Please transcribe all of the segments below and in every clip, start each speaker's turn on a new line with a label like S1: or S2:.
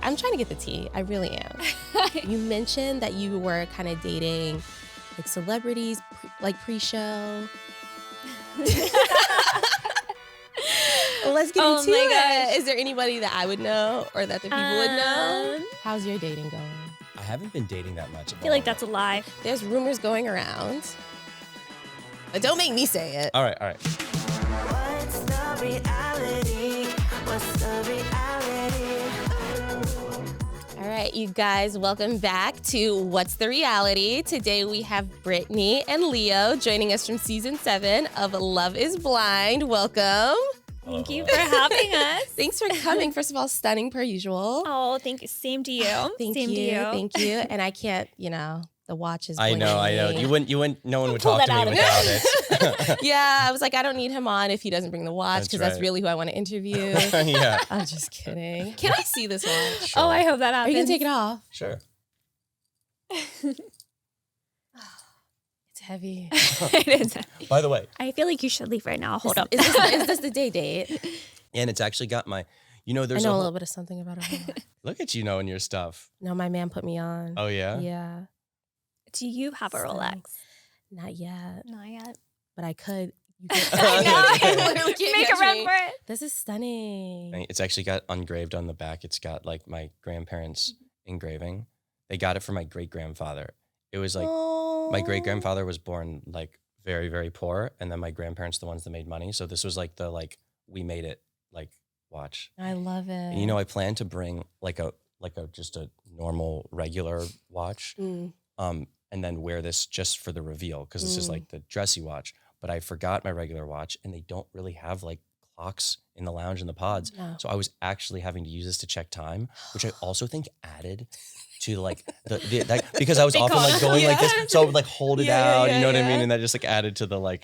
S1: I'm trying to get the tea. I really am. You mentioned that you were kind of dating like celebrities, pre-show. Let's get into it. Gosh. Is there anybody that I would know or that the people would know? How's your dating going?
S2: I haven't been dating that much.
S3: I feel like that's a lie.
S1: There's rumors going around. But don't make me say it.
S2: All right.
S4: What's the reality? What's the reality?
S1: All right, you guys, welcome back to What's the Reality? Today we have Brittany and Leo joining us from season 7 of Love is Blind. Welcome.
S3: Thank you for having us.
S1: Thanks for coming. First of all, stunning per usual.
S3: Oh, thank you. Same to you.
S1: Thank you. And I can't, the watch is
S2: I know. You wouldn't, no one would talk to me without it.
S1: Yeah, I was like, I don't need him on if he doesn't bring the watch because that's really who I want to interview.
S2: Yeah.
S1: I'm just kidding. Can I see this watch?
S3: Sure. Oh, I hope that happens.
S1: Are you going to take it off?
S2: Sure.
S1: It's heavy.
S3: It is heavy.
S2: By the way.
S3: I feel like you should leave right now. Hold up.
S1: Is this the date?
S2: And it's actually got my, there's
S1: I know a little bit of something about it.
S2: Look at you knowing your stuff.
S1: No, my man put me on.
S2: Oh, yeah?
S1: Yeah.
S3: Do you have a Rolex?
S1: Not yet.
S3: Not yet.
S1: But I could.
S3: I know. I literally can't make a run for it.
S1: This is stunning.
S2: It's actually got engraved on the back. It's got like my grandparents' engraving. They got it for my great-grandfather. It was like my great-grandfather was born like very, very poor. And then my grandparents, the ones that made money. So this was like we made it like watch.
S1: I love it.
S2: And, I plan to bring just a normal regular watch. And then wear this just for the reveal because this is like the dressy watch. But I forgot my regular watch and they don't really have like clocks in the lounge and the pods. No. So I was actually having to use this to check time, which I also think added to like because I was often like going like this. So I would like hold it out, you know what I mean? And that just like added to the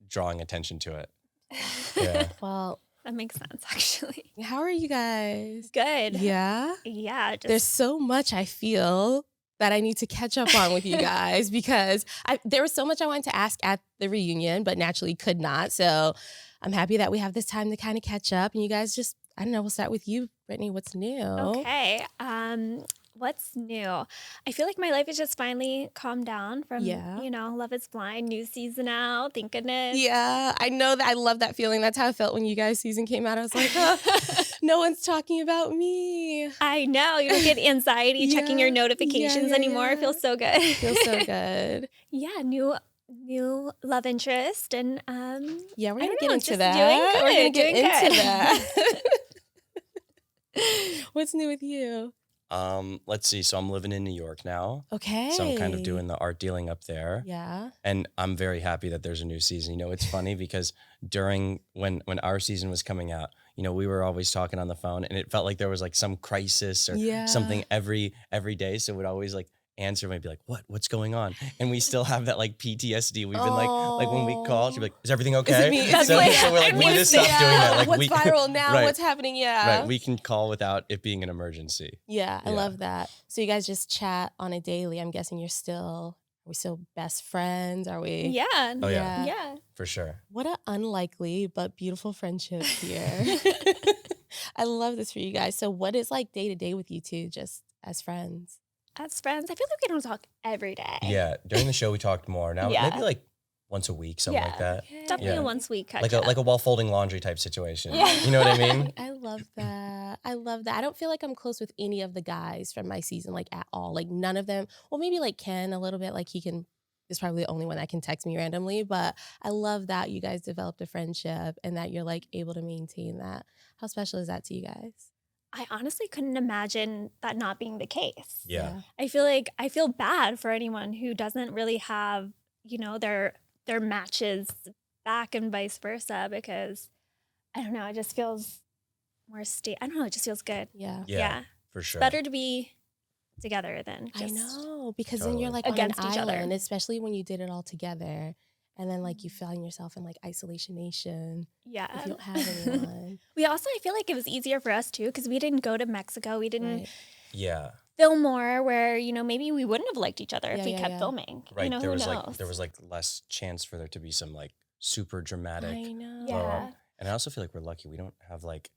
S2: drawing attention to it. Yeah.
S1: Well,
S3: that makes sense, actually.
S1: How are you guys?
S3: Good.
S1: Yeah?
S3: Yeah.
S1: There's so much I feel that I need to catch up on with you guys because there was so much I wanted to ask at the reunion, but naturally could not. So I'm happy that we have this time to kind of catch up. And you guys just, I don't know, we'll start with you, Brittany. What's new?
S3: Okay. What's new? I feel like my life is just finally calmed down from, Love is Blind, new season out. Thank goodness.
S1: Yeah, I know that. I love that feeling. That's how I felt when you guys' season came out. I was like, no one's talking about me.
S3: I know. You don't get anxiety checking your notifications anymore. It feels so good.
S1: Feels so good.
S3: Yeah, new love interest. And
S1: yeah, we're going to
S3: get
S1: into that. We're going to get into that. What's new with you?
S2: Let's see. So I'm living in New York now.
S1: Okay.
S2: So I'm kind of doing the art dealing up there.
S1: Yeah.
S2: And I'm very happy that there's a new season. It's funny because during when our season was coming out, we were always talking on the phone and it felt like there was like some crisis or something every day. So we'd always like answer and I'd be like, what's going on? And we still have that like PTSD. We've been like when we call, she'd be like, is everything okay? So we're like, we need to stop doing that. Like,
S1: what's viral now? Right, what's happening? Yeah.
S2: Right. We can call without it being an emergency.
S1: Yeah, I love that. So you guys just chat on a daily. I'm guessing are we still best friends? Are we?
S3: Yeah.
S2: Oh yeah. Yeah. For sure.
S1: What an unlikely but beautiful friendship here. I love this for you guys. So what is like day to day with you two just as friends?
S3: As friends, I feel like we don't talk every day.
S2: Yeah, during the show we talked more. Now maybe like once a week, something like that.
S3: Okay. Definitely a once a week catch
S2: like a while folding laundry type situation. Yeah. You know what I mean?
S1: I love that. I don't feel like I'm close with any of the guys from my season like at all. Like none of them. Well, maybe like Ken a little bit. Like is probably the only one that can text me randomly. But I love that you guys developed a friendship and that you're like able to maintain that. How special is that to you guys?
S3: I honestly couldn't imagine that not being the case.
S2: Yeah.
S3: I feel bad for anyone who doesn't really have, their matches back and vice versa because I don't know, it just feels more I don't know, it just feels good.
S1: Yeah.
S3: Yeah.
S2: For sure.
S3: It's better to be together than just
S1: I know, because then you're like
S3: against
S1: on an
S3: each
S1: island,
S3: other.
S1: Especially when you did it all together. And then like you find yourself in like isolation nation.
S3: Yeah.
S1: If you don't have anyone.
S3: I feel like it was easier for us too because we didn't go to Mexico. We didn't film more where, maybe we wouldn't have liked each other if we kept filming.
S2: Right.
S3: Who knows?
S2: There was like less chance for there to be some like super dramatic.
S1: I know.
S3: Yeah.
S2: And I also feel like we're lucky. We don't have like,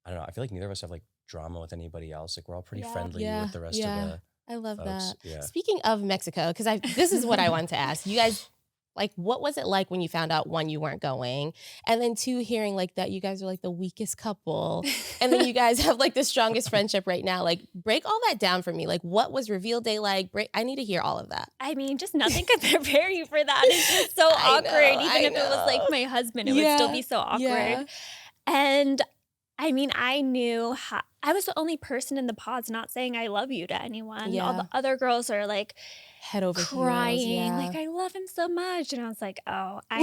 S2: I don't know. I feel like neither of us have like drama with anybody else. Like we're all pretty
S3: Yeah.
S2: friendly
S1: Yeah,
S2: with the rest
S1: yeah.
S2: of the
S1: I love
S2: folks.
S1: that.
S2: Yeah.
S1: Speaking of Mexico, because this is what I wanted to ask. You guys, like, what was it like when you found out, one, you weren't going, and then two, hearing like that you guys are like the weakest couple, and then you guys have like the strongest friendship right now? Like, break all that down for me. Like, what was reveal day like? I need to hear all of that.
S3: I mean, just nothing could prepare you for that. It's just so
S1: I
S3: awkward.
S1: know,
S3: Even
S1: I
S3: if it was like
S1: know.
S3: my husband, it would still be so awkward.
S1: Yeah.
S3: And I mean, I knew I was the only person in the pods not saying I love you to anyone. All
S1: Yeah.
S3: the other girls are like
S1: Head over
S3: crying,
S1: heels. Yeah.
S3: like, I love him so much. And I was like, oh, I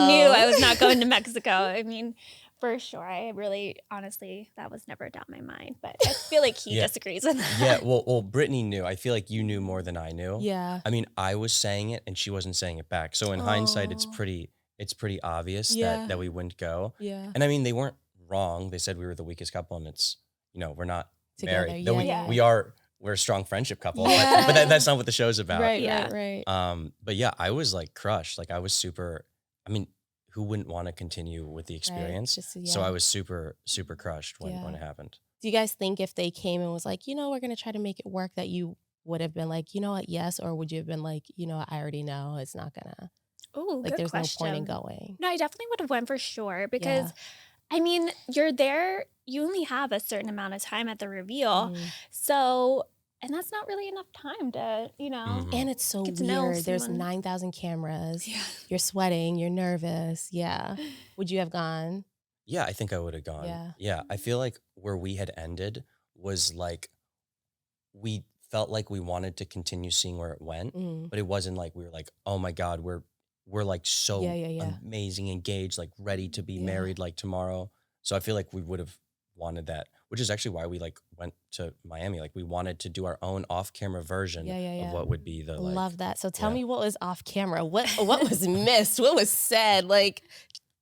S3: knew I was not going to Mexico. I mean, for sure. I really, honestly, that was never down my mind. But I feel like he
S2: Yeah.
S3: disagrees with that.
S2: Yeah, well, Brittany knew. I feel like you knew more than I knew.
S1: Yeah.
S2: I mean, I was saying it and she wasn't saying it back. So in hindsight, it's
S1: Aw.
S2: pretty obvious
S1: Yeah.
S2: that we wouldn't go.
S1: Yeah.
S2: And I mean, they weren't wrong. They said we were the weakest couple, and it's, we're not
S1: Together,
S2: married.
S1: yeah,
S2: No,
S3: yeah.
S2: we're a strong friendship couple,
S1: Yeah.
S2: but that's not what the show's about.
S1: Right,
S3: Yeah.
S1: right.
S2: But yeah, I was like crushed. Like I was super. I mean, who wouldn't want to continue with the experience?
S1: Just,
S2: So
S1: yeah.
S2: I was super crushed when
S1: Yeah.
S2: it happened.
S1: Do you guys think if they came and was like, we're going to try to make it work, that you would have been like, you know what, yes? Or would you have been like, I already know it's not going to,
S3: Oh,
S1: like,
S3: good
S1: there's
S3: question.
S1: no point in going?
S3: No, I definitely would have went for sure because,
S1: Yeah.
S3: I mean, you're there, you only have a certain amount of time at the reveal.
S1: Mhm.
S3: So, and that's not really enough time to,
S2: Mhm.
S1: And it's so
S3: Get to know
S1: weird. There's
S3: someone.
S1: 9,000 cameras.
S3: Yeah.
S1: You're sweating. You're nervous. Yeah. Would you have gone?
S2: Yeah, I think I would have gone.
S1: Yeah.
S2: I feel like where we had ended was like we felt like we wanted to continue seeing where it went,
S1: Mm.
S2: but it wasn't like we were like, oh my God, we're like so
S1: Yeah.
S2: amazing, engaged, like ready to be
S1: Yeah.
S2: married like tomorrow. So I feel like we would have wanted that, which is actually why we like went to Miami. Like we wanted to do our own off-camera version
S1: Yeah.
S2: of what would be the like.
S1: Love that. So tell
S2: yeah.
S1: me what was off camera. What was missed? What was said? Like,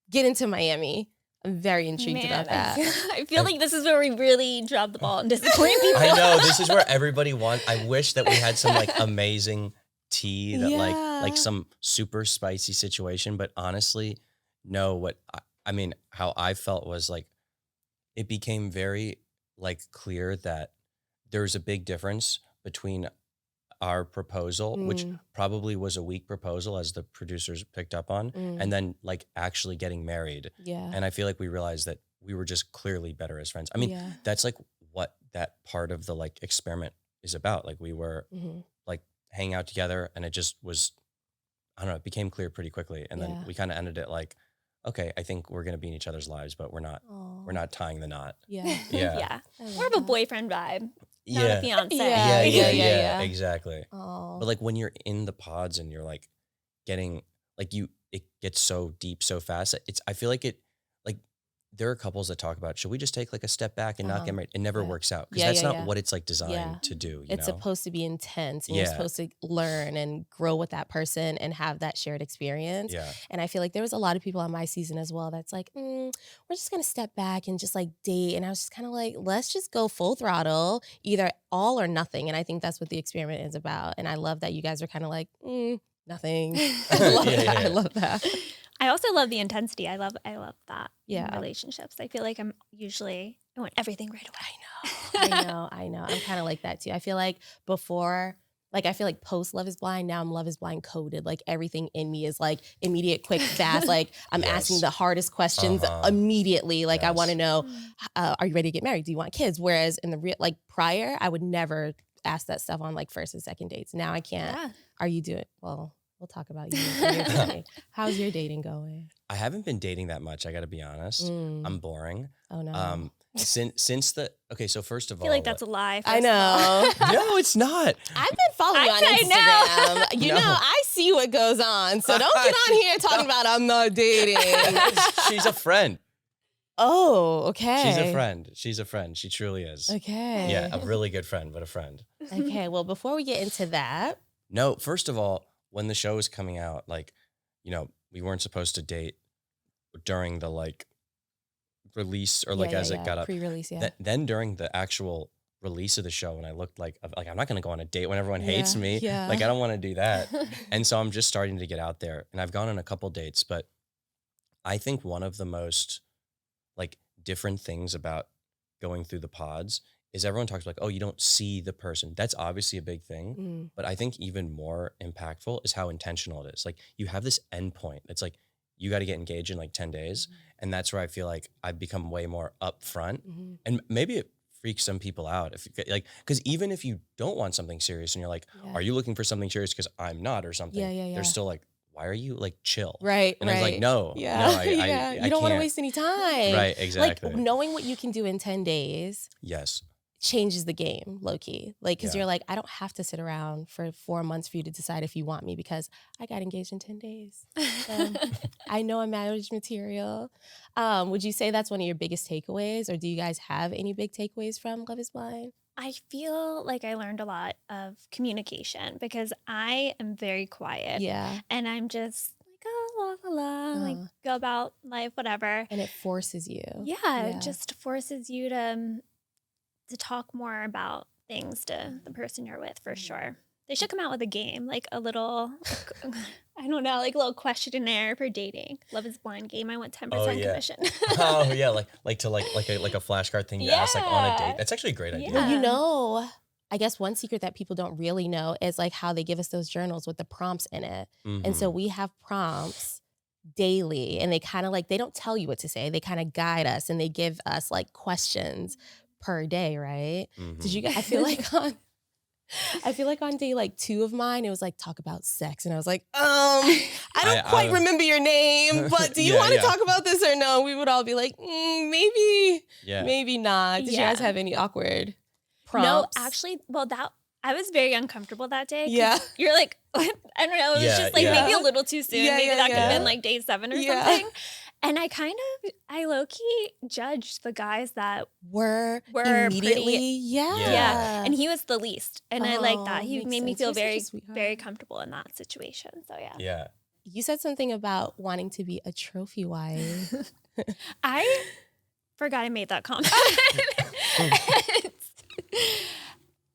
S1: get into Miami. I'm very intrigued about that.
S3: I feel like this is where we really drop the ball and disappoint people.
S2: I know, this is where everybody wants. I wish that we had some like amazing tea that
S1: Yeah.
S2: like some super spicy situation, but honestly, no. What I mean, how I felt was like it became very like clear that there's a big difference between our proposal, which
S1: Mm.
S2: probably was a weak proposal as the producers picked up on,
S1: Mm.
S2: and then like actually getting married.
S1: Yeah.
S2: And I feel like we realized that we were just clearly better as friends. I mean,
S1: Yeah.
S2: that's like what that part of the like experiment is about. Like we were
S1: Mhm.
S2: like hanging out together, and it just was, I don't know, it became clear pretty quickly. And
S1: Yeah.
S2: then we kind of ended it like, okay, I think we're gonna be in each other's lives, but we're not tying the knot.
S1: Yeah.
S2: Yeah.
S3: Yeah.
S1: I love
S3: More of a
S1: that.
S3: boyfriend vibe, not
S2: Yeah.
S3: a fiance.
S1: Yeah.
S2: Yeah, exactly.
S1: Oh.
S2: But like when you're in the pods and you're like getting like it gets so deep so fast. I feel like like there are couples that talk about, should we just take like a step back and not get married? It never
S1: Yeah.
S2: works out because
S1: Yeah,
S2: that's
S1: yeah,
S2: not
S1: yeah.
S2: what it's like designed
S1: Yeah.
S2: to do.
S1: It's
S2: know?
S1: supposed to be intense, and you're
S2: Yeah.
S1: supposed to learn and grow with that person and have that shared experience.
S2: Yeah.
S1: And I feel like there was a lot of people on my season as well that's like, we're just gonna step back and just like date. And I was just kind of like, let's just go full throttle, either all or nothing. And I think that's what the experiment is about. And I love that you guys are kind of like, nothing. I love
S2: Yeah,
S1: that.
S2: yeah.
S1: I love that.
S3: I also love the intensity. I love that
S1: Yeah.
S3: in relationships. I feel like I want everything right away.
S1: I know. I'm kind of like that too. I feel like before, like I feel like post Love is Blind, now I'm Love is Blind coded. Like everything in me is like immediate, quick, fast. Like I'm
S2: Yes.
S1: asking the hardest questions
S2: Uh-huh.
S1: immediately. Like I
S2: Yes.
S1: want to know, are you ready to get married? Do you want kids? Whereas in the real, like prior, I would never ask that stuff on like first and second dates. Now I can't.
S3: Yeah.
S1: Are you doing, well, we'll talk about you. and your dating. How's your dating going?
S2: I haven't been dating that much. I got to be honest.
S1: Mm.
S2: I'm boring.
S1: Oh no.
S2: Since the okay. So first of
S3: I
S2: all,
S3: feel like that's a lie.
S1: I
S3: first of all.
S1: know.
S2: no, it's not.
S1: I've been following you on
S3: I know.
S1: Instagram. You
S2: No.
S1: know, I see what goes on. So don't get on here talking about I'm not dating.
S2: She's a friend.
S1: Oh, okay.
S2: She's a friend. She's a friend. She truly is.
S1: Okay.
S2: Yeah, a really good friend, but a friend.
S1: Okay. Well, before we get into that,
S2: No, first of all, when the show was coming out, like, we weren't supposed to date during the like release or like as it got up.
S1: pre-release, yeah.
S2: Then during the actual release of the show, and I looked like I'm not going to go on a date when everyone hates
S1: Yeah,
S2: me.
S1: yeah.
S2: Like I don't want to do that. And so I'm just starting to get out there, and I've gone on a couple dates, but I think one of the most like different things about going through the pods is everyone talks like, oh, you don't see the person. That's obviously a big thing.
S1: Mm.
S2: But I think even more impactful is how intentional it is. Like you have this end point. It's like, you got to get engaged in like 10 days. And that's where I feel like I've become way more upfront. And maybe it freaks some people out if you like, because even if you don't want something serious and you're like, are you looking for something serious? Because I'm not or something. They're still like, why are you like chill?
S1: Right.
S2: And I was like, no,
S1: you
S2: I
S1: don't want to
S2: can't.
S1: waste any time.
S2: Right, exactly.
S1: Like knowing what you can do in 10 days
S2: Yes.
S1: changes the game, low key. Like, because
S2: Yeah.
S1: you're like, I don't have to sit around for 4 months for you to decide if you want me because I got engaged in 10 days. So I know I'm marriage material. Would you say that's one of your biggest takeaways, or do you guys have any big takeaways from Love is Blind?
S3: I feel like I learned a lot of communication because I am very quiet.
S1: Yeah.
S3: And I'm just like, oh, la, la, la, like go about life, whatever.
S1: And it forces you.
S3: Yeah, it just forces you to talk more about things to the person you're with, for sure. They should come out with a game, like a little, I don't know, like a little questionnaire for dating. Love is Blind game. I want 10% commission.
S2: Oh yeah, like a flashcard thing you ask like on a date. That's actually a great idea.
S1: Well, you know, I guess one secret that people don't really know is like how they give us those journals with the prompts in it. And so we have prompts daily, and they kind of like, they don't tell you what to say. They kind of guide us, and they give us like questions per day, right? Did you guys, I feel like on day like 2 of mine, it was like, talk about sex. And I was like, I don't quite remember your name, but do you want to talk about this or no? We would all be like, maybe, maybe not. Did you guys have any awkward prompts?
S3: No, actually, well, I was very uncomfortable that day.
S1: Yeah.
S3: You're like, I don't know. It was just like maybe a little too soon. Maybe that could have been like day 7 or something. And I low-key judged the guys that
S1: were immediately,
S3: pretty, yeah. And he was the least. And I like that. He made me feel very, very comfortable in that situation. So
S2: Yeah.
S1: You said something about wanting to be a trophy wife.
S3: I forgot I made that comment.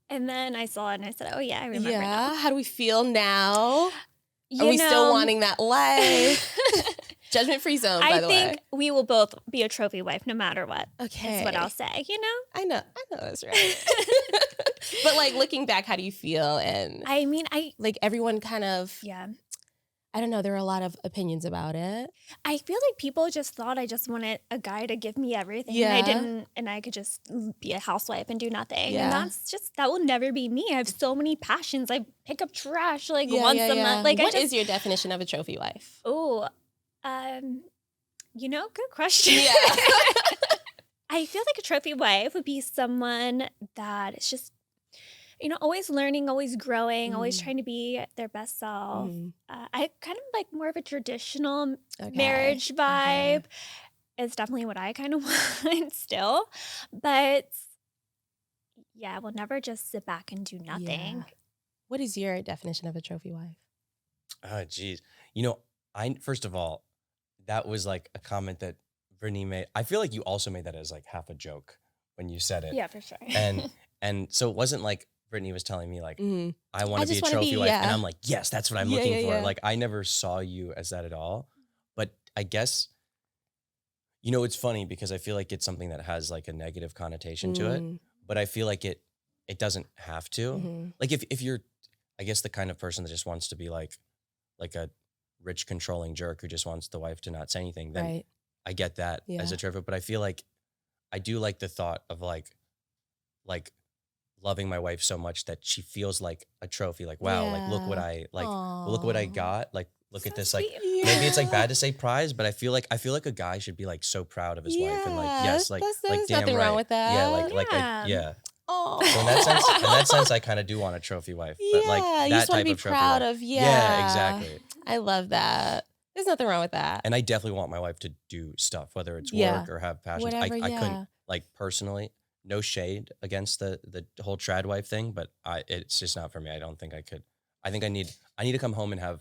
S3: And then I saw it and I said, oh yeah, I remember now.
S1: How do we feel now? Are we still wanting that life? Judgment-free zone, by the way.
S3: I think we will both be a trophy wife no matter what.
S1: Okay.
S3: That's what I'll say, you know?
S1: I know that's right. But like looking back, how do you feel? And
S3: I mean,
S1: like everyone kind of,
S3: yeah.
S1: I don't know, there are a lot of opinions about it.
S3: I feel like people just thought I just wanted a guy to give me everything.
S1: Yeah.
S3: And I didn't, and I could just be a housewife and do nothing.
S1: Yeah.
S3: And that will never be me. I have so many passions. I pick up trash like once a month. Like
S1: what is your definition of a trophy wife?
S3: Oh, good question.
S1: Yeah.
S3: I feel like a trophy wife would be someone that is just, always learning, always growing, always trying to be their best self. I kind of like more of a traditional marriage vibe. It's definitely what I kind of want still. But yeah, we'll never just sit back and do nothing.
S1: Yeah. What is your definition of a trophy wife?
S2: Oh, geez. First of all, that was like a comment that Brittany made. I feel like you also made that as like half a joke when you said it.
S3: Yeah, for sure.
S2: And so it wasn't like Brittany was telling me like, I want to be a trophy wife. And I'm like, yes, that's what I'm looking for. Like I never saw you as that at all. But I guess, it's funny because I feel like it's something that has like a negative connotation to it. But I feel like it doesn't have to. Like if you're, I guess, the kind of person that just wants to be like a rich controlling jerk who just wants the wife to not say anything, then I get that as a trophy. But I feel like I do like the thought of like loving my wife so much that she feels like a trophy. Like, wow, like look what I look what I got. Like look at this. Like maybe it's like bad to say prize, but I feel like a guy should be like so proud of his wife and like yes, like
S1: there's
S2: damn
S1: nothing
S2: right.
S1: wrong with that.
S2: Yeah.
S1: Oh.
S2: So in that sense, I kind of do want a trophy wife. But like that
S1: you just want
S2: type
S1: to be
S2: of trophy
S1: proud
S2: wife.
S1: of.
S2: Yeah, exactly.
S1: I love that. There's nothing wrong with that.
S2: And I definitely want my wife to do stuff, whether it's work or have passions.
S1: Whatever,
S2: I couldn't, like personally, no shade against the whole trad wife thing, but it's just not for me. I don't think I could. I think I need to come home and have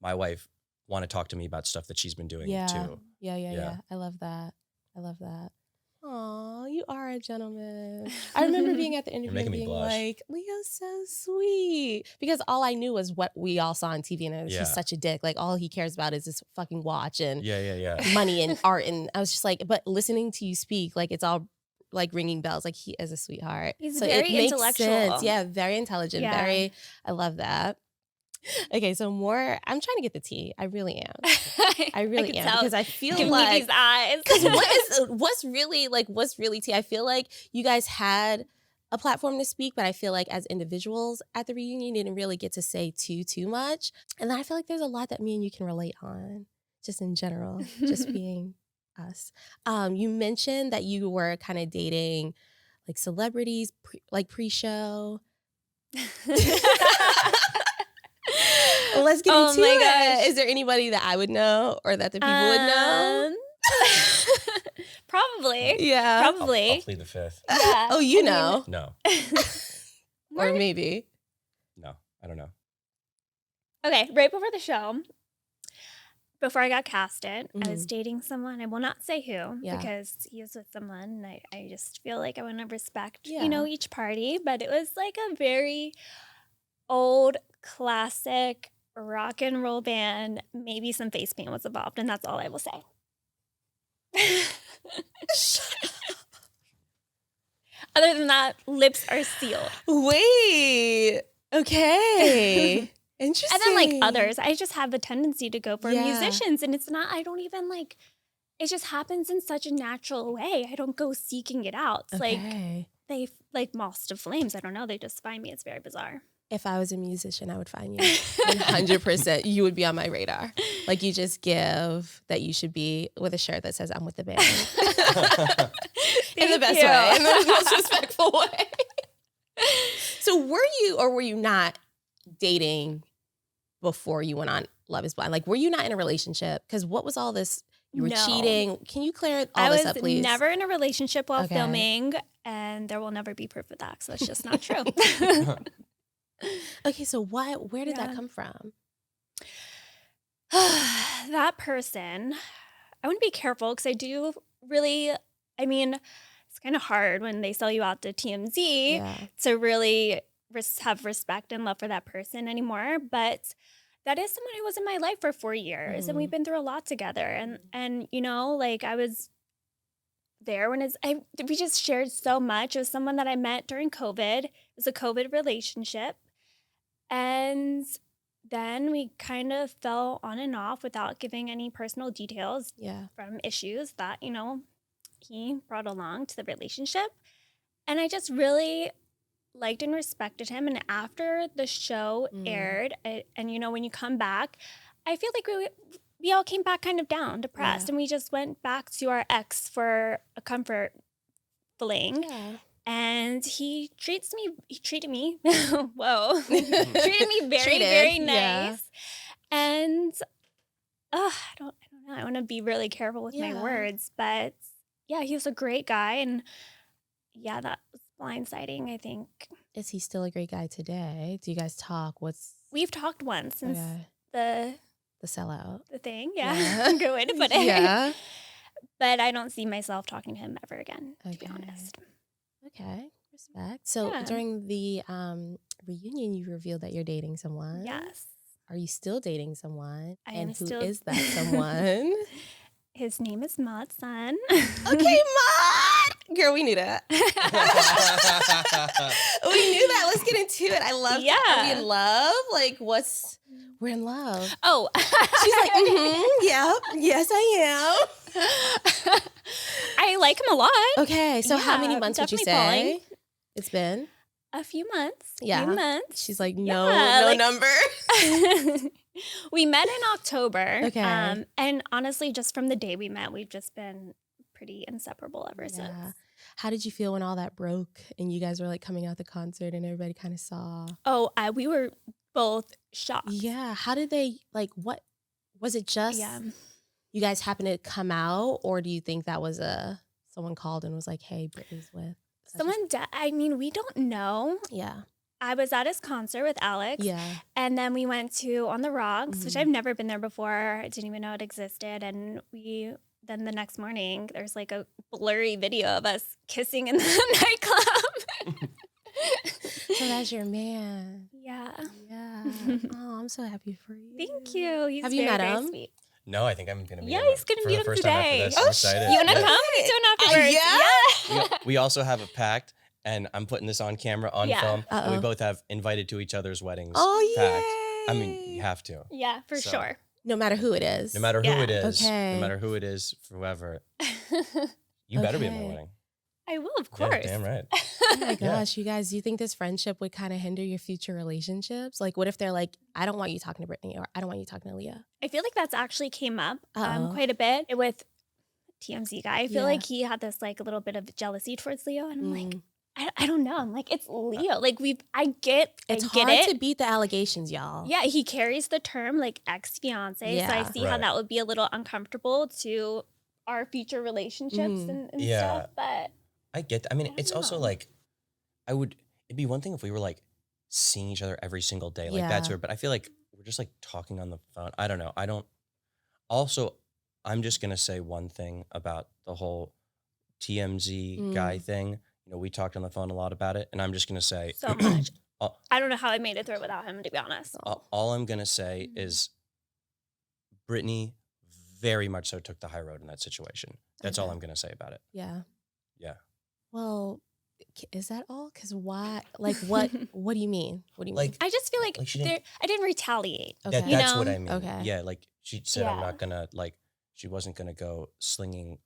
S2: my wife want to talk to me about stuff that she's been doing too.
S1: Yeah. I love that. Aw, you are a gentleman. I remember being at the interview and being like, Leo's so sweet. Because all I knew was what we all saw on TV, and he's such a dick. Like, all he cares about is this fucking watch and money and art. And I was just like, but listening to you speak, like, it's all like ringing bells. Like he is a sweetheart.
S3: He's
S1: so
S3: very
S1: it makes
S3: intellectual.
S1: sense. Yeah, very intelligent.
S3: Yeah.
S1: I love that. Okay, so I'm trying to get the tea. I really am. I really
S3: can
S1: am
S3: tell.
S1: because I feel
S3: Give me
S1: like
S3: these eyes.
S1: because what's really tea? I feel like you guys had a platform to speak, but I feel like as individuals at the reunion, you didn't really get to say too much. And then I feel like there's a lot that me and you can relate on, just in general, just being us. You mentioned that you were kind of dating like celebrities, pre-show. Let's get into
S3: my
S1: it.
S3: gosh.
S1: Is there anybody that I would know or that the people would know?
S3: Probably.
S1: Yeah.
S3: Probably.
S2: I'll plead the fifth.
S3: Yeah.
S1: Oh, you know.
S2: No,
S1: Or maybe.
S2: no, I don't know.
S3: Okay, right before the show, before I got casted, I was
S1: Mhm.
S3: dating someone. I will not say who
S1: Yeah.
S3: because he was with someone. And I just feel like I want to respect,
S1: Yeah.
S3: each party. But it was like a very old, classic rock and roll band. Maybe some face paint was involved, and that's all I will say. Other than that, lips are sealed.
S1: Wait. Okay. Interesting.
S3: And then like others, I just have a tendency to go for
S1: Yeah.
S3: musicians, and it's not. I don't even like. It just happens in such a natural way. I don't go seeking it out. It's like
S1: Okay.
S3: they like moths to flames. I don't know. They just find me. It's very bizarre.
S1: If I was a musician, I would find you. 100%. You would be on my radar. Like you just give that you should be with a shirt that says I'm with the band. In the best
S3: you.
S1: way. In the most respectful way. So were you or were you not dating before you went on Love is Blind? Like were you not in a relationship? Because what was all this? You were
S3: No.
S1: cheating. Can you clear all
S3: I
S1: this
S3: was
S1: up, please?
S3: never in a relationship while
S1: Okay.
S3: filming, and there will never be proof of that. So that's just not true.
S1: Okay, so where did that
S3: Yeah.
S1: come from?
S3: That person, I want to be careful because I do really, I mean, it's kind of hard when they sell you out to TMZ
S1: Yeah.
S3: to really have respect and love for that person anymore. But that is someone who was in my life for 4 years, and we've been through a lot together. And like I was there when we just shared so much. It was someone that I met during COVID. It was a COVID relationship. And then we kind of fell on and off without giving any personal details
S1: Yeah.
S3: from issues that, he brought along to the relationship. And I just really liked and respected him. And after the show aired, and when you come back, I feel like we all came back kind of down, depressed, and we just went back to our ex for a comfort fling.
S1: Yeah.
S3: And he treated me, whoa, treated me very,
S1: Treated,
S3: very
S1: yeah.
S3: nice. And I don't know. I want to be really careful with my
S1: Yeah.
S3: words, but yeah, he was a great guy. And yeah, that was blindsiding, I think.
S1: Is he still a great guy today? Do you guys talk?
S3: We've talked once since
S1: the sellout?
S3: the thing. Yeah.
S1: Yeah.
S3: Good way to put it.
S1: Yeah.
S3: But I don't see myself talking to him ever again, to be
S1: Okay.
S3: honest.
S1: Okay. Respect. So
S3: Yeah.
S1: during the reunion, you revealed that you're dating someone.
S3: Yes.
S1: Are you still dating someone?
S3: I
S1: and
S3: am
S1: who
S3: still-
S1: is that someone?
S3: His name is Maud's son.
S1: Okay, Maud! Girl, we knew that. We knew that. Let's get into it. I love
S3: Yeah.
S1: Are we in love? Like, we're in love.
S3: Oh.
S1: She's like, yeah, yes, I am.
S3: I like him a lot.
S1: Okay, so how many
S3: Yeah,
S1: months would you say
S3: definitely falling.
S1: it's been?
S3: A few months.
S1: Yeah.
S3: Few months.
S1: She's like,
S3: Yeah,
S1: no
S3: like-
S1: number.
S3: We met in October.
S1: Okay.
S3: And honestly, just from the day we met, we've just been pretty inseparable ever
S1: Yeah.
S3: since.
S1: How did you feel when all that broke and you guys were like coming out the concert and everybody kind of saw?
S3: Oh, we were both shocked.
S1: Yeah. How did they, like, what was it just
S3: Yeah.
S1: you guys happened to come out, or do you think that was someone called and was like, hey, Brittany's with such and
S3: Someone, we don't know.
S1: yeah.
S3: I was at his concert with Alex.
S1: Yeah.
S3: And then we went to On the Rocks, which
S1: Mhm.
S3: I've never been there before. I didn't even know it existed. And then the next morning, there's like a blurry video of us kissing in the nightclub.
S1: So that's your man.
S3: Yeah.
S1: Yeah. Oh, I'm so happy for you.
S3: Thank you. He's
S1: Have you
S3: very,
S1: met
S3: very
S1: him?
S3: sweet.
S2: No, I think I'm gonna meet
S3: Yeah,
S2: him
S3: he's gonna
S2: for
S3: meet
S2: the
S3: him
S2: first
S3: today.
S2: time after this. I'm excited.
S3: You wanna
S2: Yeah.
S3: come? We do it afterwards.
S1: yeah?
S2: We we also have a pact, and I'm putting this on camera, on
S3: Yeah.
S2: film. And we
S1: Uh-oh.
S2: both have invited to each other's weddings
S1: Oh,
S2: pact.
S1: yeah.
S2: I mean, you have to.
S3: Yeah, for
S2: So,
S3: sure.
S1: No matter who it is.
S2: No matter who
S3: Yeah.
S2: it is,
S1: Okay.
S2: no matter who it is, whoever, you better be at my
S1: Okay.
S2: wedding.
S3: I will, of
S2: Yeah,
S3: course.
S2: damn right.
S1: Oh my
S2: Yeah.
S1: gosh, you guys, do you think this friendship would kind of hinder your future relationships? Like, what if they're like, I don't want you talking to Brittany, or I don't want you talking to Leah?
S3: I feel like that's actually came up
S1: Uh-oh.
S3: quite a bit with TMZ guy. I feel
S1: Yeah.
S3: like he had this like a little bit of jealousy towards Leo, and I'm like,
S1: Mm.
S3: I don't know. I'm like, it's Leo. Like I get
S1: It's
S3: get
S1: hard
S3: it.
S1: to beat the allegations, y'all.
S3: Yeah, he carries the term like ex-fiance, so I
S1: Yeah.
S3: see how
S2: Right.
S3: that would be a little uncomfortable to our future relationships
S1: Mhm.
S3: and
S2: Yeah.
S3: stuff. But
S2: I get that. I mean,
S3: don't
S2: it's also
S3: know.
S2: like, it'd be one thing if we were like seeing each other every single day. Like that's
S1: Yeah.
S2: weird. But I feel like we're just like talking on the phone. I don't know. Also, I'm just going to say one thing about the whole TMZ guy thing. You know, we talked on the phone a lot about it. And I'm just going to say,
S3: so much.
S2: all,
S3: I don't know how I made it through without him, to be honest.
S2: all I'm going to say is Brittany very much so took the high road in that situation. That's all
S1: Okay.
S2: I'm going to say about it.
S1: Yeah.
S2: Yeah.
S1: Well, is that all? Because why? Like, what? What do you mean? What do you mean?
S2: Like,
S3: I just feel like,
S2: Like, she didn't-
S3: I didn't retaliate.
S1: Okay.
S2: That,
S3: You
S2: that's what
S3: know?
S2: I mean.
S1: Okay.
S2: Yeah, like she said, I'm
S3: Yeah.
S2: not gonna like. She wasn't gonna go slinging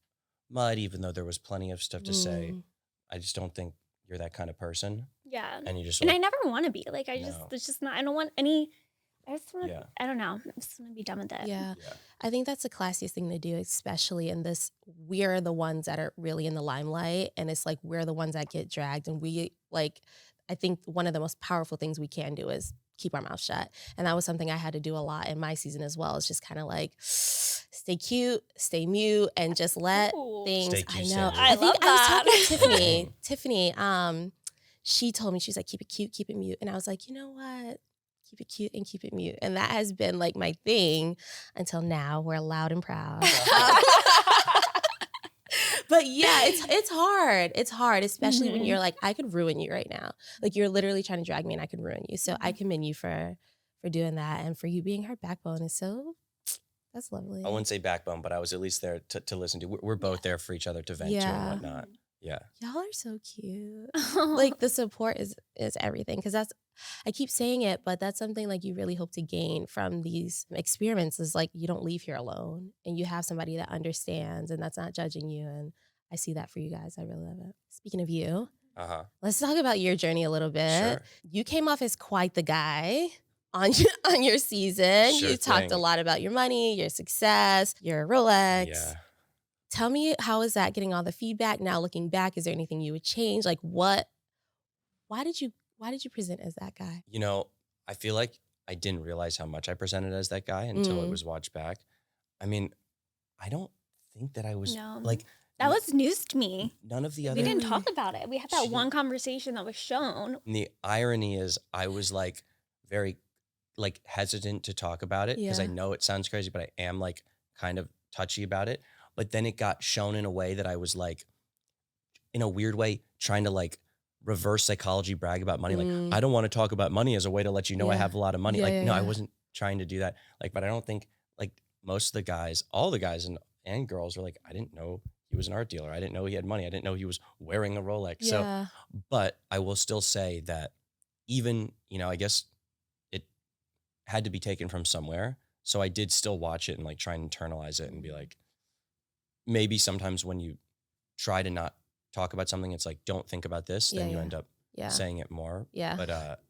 S2: mud, even though there was plenty of stuff to say.
S1: Mm.
S2: I just don't think you're that kind of person,
S3: Yeah.
S2: and you just.
S3: And
S2: like,
S3: I never want to be. Like, I just,
S2: No.
S3: it's just not, I don't want any, I just want to,
S2: Yeah.
S3: I don't know. I just want to be done with it.
S1: Yeah.
S2: Yeah.
S1: I think that's the classiest thing to do, especially in this. We're the ones that are really in the limelight, and it's like we're the ones that get dragged. And we like, I think one of the most powerful things we can do is keep our mouth shut. And that was something I had to do a lot in my season as well. It's just kind of like stay cute, stay mute, and just let
S3: Ooh.
S1: things.
S2: Stay cute,
S1: I
S2: stay
S1: know.
S2: mute.
S3: I
S1: think
S3: love
S1: I was talking to
S3: that.
S1: Tiffany. Tiffany, she told me, she's like, keep it cute, keep it mute. And I was like, you know what? Keep it cute and keep it mute. And that has been like my thing until now. We're loud and proud. But yeah, it's hard. It's hard, especially when
S3: Mhm.
S1: you're like, I could ruin you right now. Like you're literally trying to drag me and I could ruin you. So I commend you for doing that, and for you being her backbone is so, that's lovely.
S2: I wouldn't say backbone, but I was at least there to listen to. We're both there for each other to vent to
S1: Yeah.
S2: and whatnot. Yeah.
S1: Y'all are so cute. Like the support is everything, because that's, I keep saying it, but that's something like you really hope to gain from these experiments, is like you don't leave here alone and you have somebody that understands and that's not judging you. And I see that for you guys. I really love it. Speaking of you, let's talk about your journey a little bit.
S2: Sure.
S1: You came off as quite the guy on your season.
S2: Sure
S1: You talked a
S2: thing.
S1: lot about your money, your success, your Rolex.
S2: Yeah.
S1: Tell me, how is that getting all the feedback? Now looking back, is there anything you would change? Like why did you present as that guy?
S2: You know, I feel like I didn't realize how much I presented as that guy until it
S1: Mm.
S2: was watched back. I mean, I don't think that I was
S3: No.
S2: like
S3: That was news to me.
S2: none of the
S3: We
S2: other.
S3: didn't talk about it. We had that
S2: She-
S3: one conversation that was shown.
S2: And the irony is, I was like very like hesitant to talk about it because I
S1: Yeah.
S2: know it sounds crazy, but I am like kind of touchy about it. But then it got shown in a way that I was like, in a weird way, trying to like reverse psychology brag about money.
S1: Mm.
S2: Like, I don't want to talk about money as a way to let you know I
S1: Yeah.
S2: have a lot of money.
S1: Yeah,
S2: Like,
S1: yeah,
S2: no, I
S1: yeah.
S2: wasn't trying to do that. Like, but I don't think like most of the guys, all the guys and girls are like, I didn't know he was an art dealer. I didn't know he had money. I didn't know he was wearing a Rolex. So
S1: Yeah.
S2: but I will still say that even, I guess it had to be taken from somewhere. So I did still watch it and like try and internalize it and be like, maybe sometimes when you try to not talk about something, it's like, don't think about this, then
S1: Yeah,
S2: you
S1: yeah.
S2: end up
S1: Yeah.
S2: saying it more.
S1: Yeah.
S2: But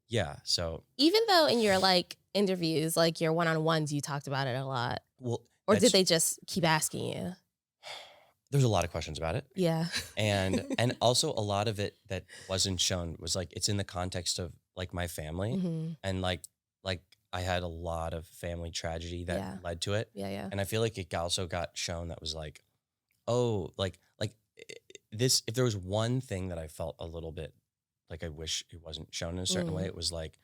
S2: yeah. So,
S1: Even though in your like interviews, like your one-on-ones, you talked about it a lot.
S2: well,
S1: Or did
S2: that's-
S1: they just keep asking you?
S2: there's a lot of questions about it.
S1: Yeah.
S2: And also a lot of it that wasn't shown was like, it's in the context of like my family.
S1: hmm
S2: And like I had a lot of family tragedy that
S1: Yeah.
S2: led to it.
S1: Yeah, yeah.
S2: And I feel like it also got shown that was like, oh, like this, if there was one thing that I felt a little bit like I wish it wasn't shown in a certain way, it was like,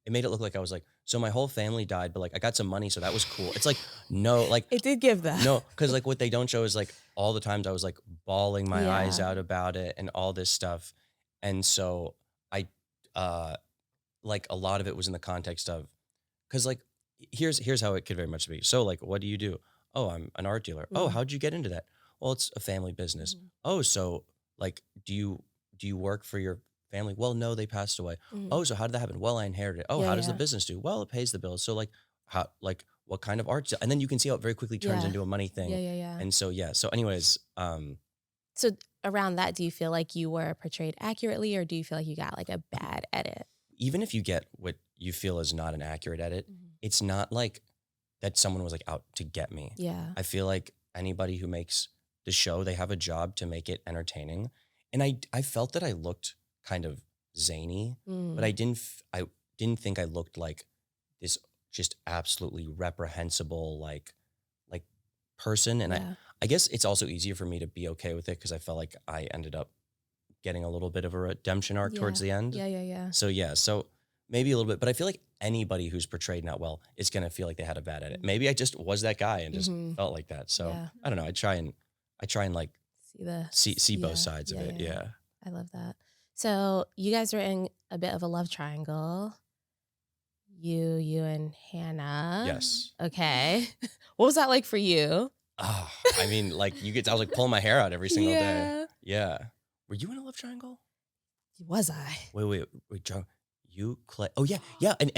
S2: it made it look like I was like, so my whole family died, but like I got some money, so that was cool. It's like, no, like,
S1: It did give that.
S2: no, because like what they don't show is like all the times I was like bawling my eyes
S1: Yeah.
S2: out about it and all this stuff. And so I, like a lot of it was in the context of, because like here's how it could very much be. So like, what do you do? Oh, I'm an art dealer. Oh, how'd you get into that? Well, it's a family business. Oh, so like, do you work for your family? Well, no, they passed away. Oh, so how did that happen? Well, I inherited it. Oh,
S1: Yeah,
S2: how does the
S1: yeah.
S2: business do? Well, it pays the bills. So like, how, like, what kind of art? And then you can see how it very quickly turns
S1: Yeah.
S2: into a money thing.
S1: Yeah.
S2: And so, yeah. So anyways,
S1: So around that, do you feel like you were portrayed accurately, or do you feel like you got like a bad edit?
S2: even if you get what you feel is not an accurate edit, it's not like that someone was like out to get me.
S1: Yeah.
S2: I feel like anybody who makes the show, they have a job to make it entertaining. And I felt that I looked kind of zany, but I didn't think I looked like this just absolutely reprehensible like person. And
S1: Yeah.
S2: I guess it's also easier for me to be okay with it because I felt like I ended up getting a little bit of a redemption arc towards the end.
S1: Yeah.
S2: So maybe a little bit, but I feel like anybody who's portrayed not well is gonna feel like they had a bad edit. Maybe I just was that guy and just felt like that. So
S1: Yeah.
S2: I don't know. I try and like see
S1: yeah,
S2: both sides of it. Yeah.
S1: I love that. So you guys were in a bit of a love triangle. You and Hannah.
S2: Yes.
S1: Okay. What was that like for you?
S2: Oh, I mean, like I was like pulling my hair out every single day.
S1: Yeah.
S2: Yeah. Were you in a love triangle?
S1: Was I?
S2: Wait, Joe. You, Clay. Oh yeah. And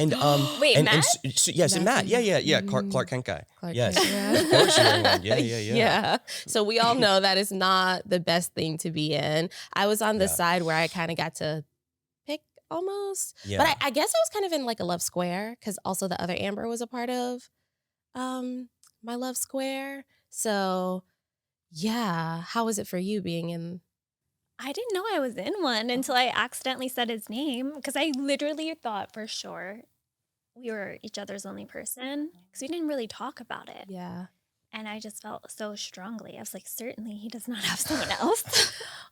S3: Wait,
S2: and
S3: Matt?
S2: yes, and Matt.
S1: Matthew.
S2: Yeah. Clark Kent guy.
S1: Clark
S2: Yes.
S1: Kent, yeah.
S2: Of course you were in one. Yeah.
S1: Yeah. So we all know that is not the best thing to be in. I was on the
S2: Yeah.
S1: side where I kind of got to pick almost.
S2: Yeah.
S1: But I guess I was kind of in like a love square because also the other Amber was a part of my love square. So yeah. How was it for you being in?
S3: I didn't know I was in one until I accidentally said his name because I literally thought for sure we were each other's only person because we didn't really talk about it.
S1: Yeah.
S3: And I just felt so strongly. I was like, certainly he does not have someone else.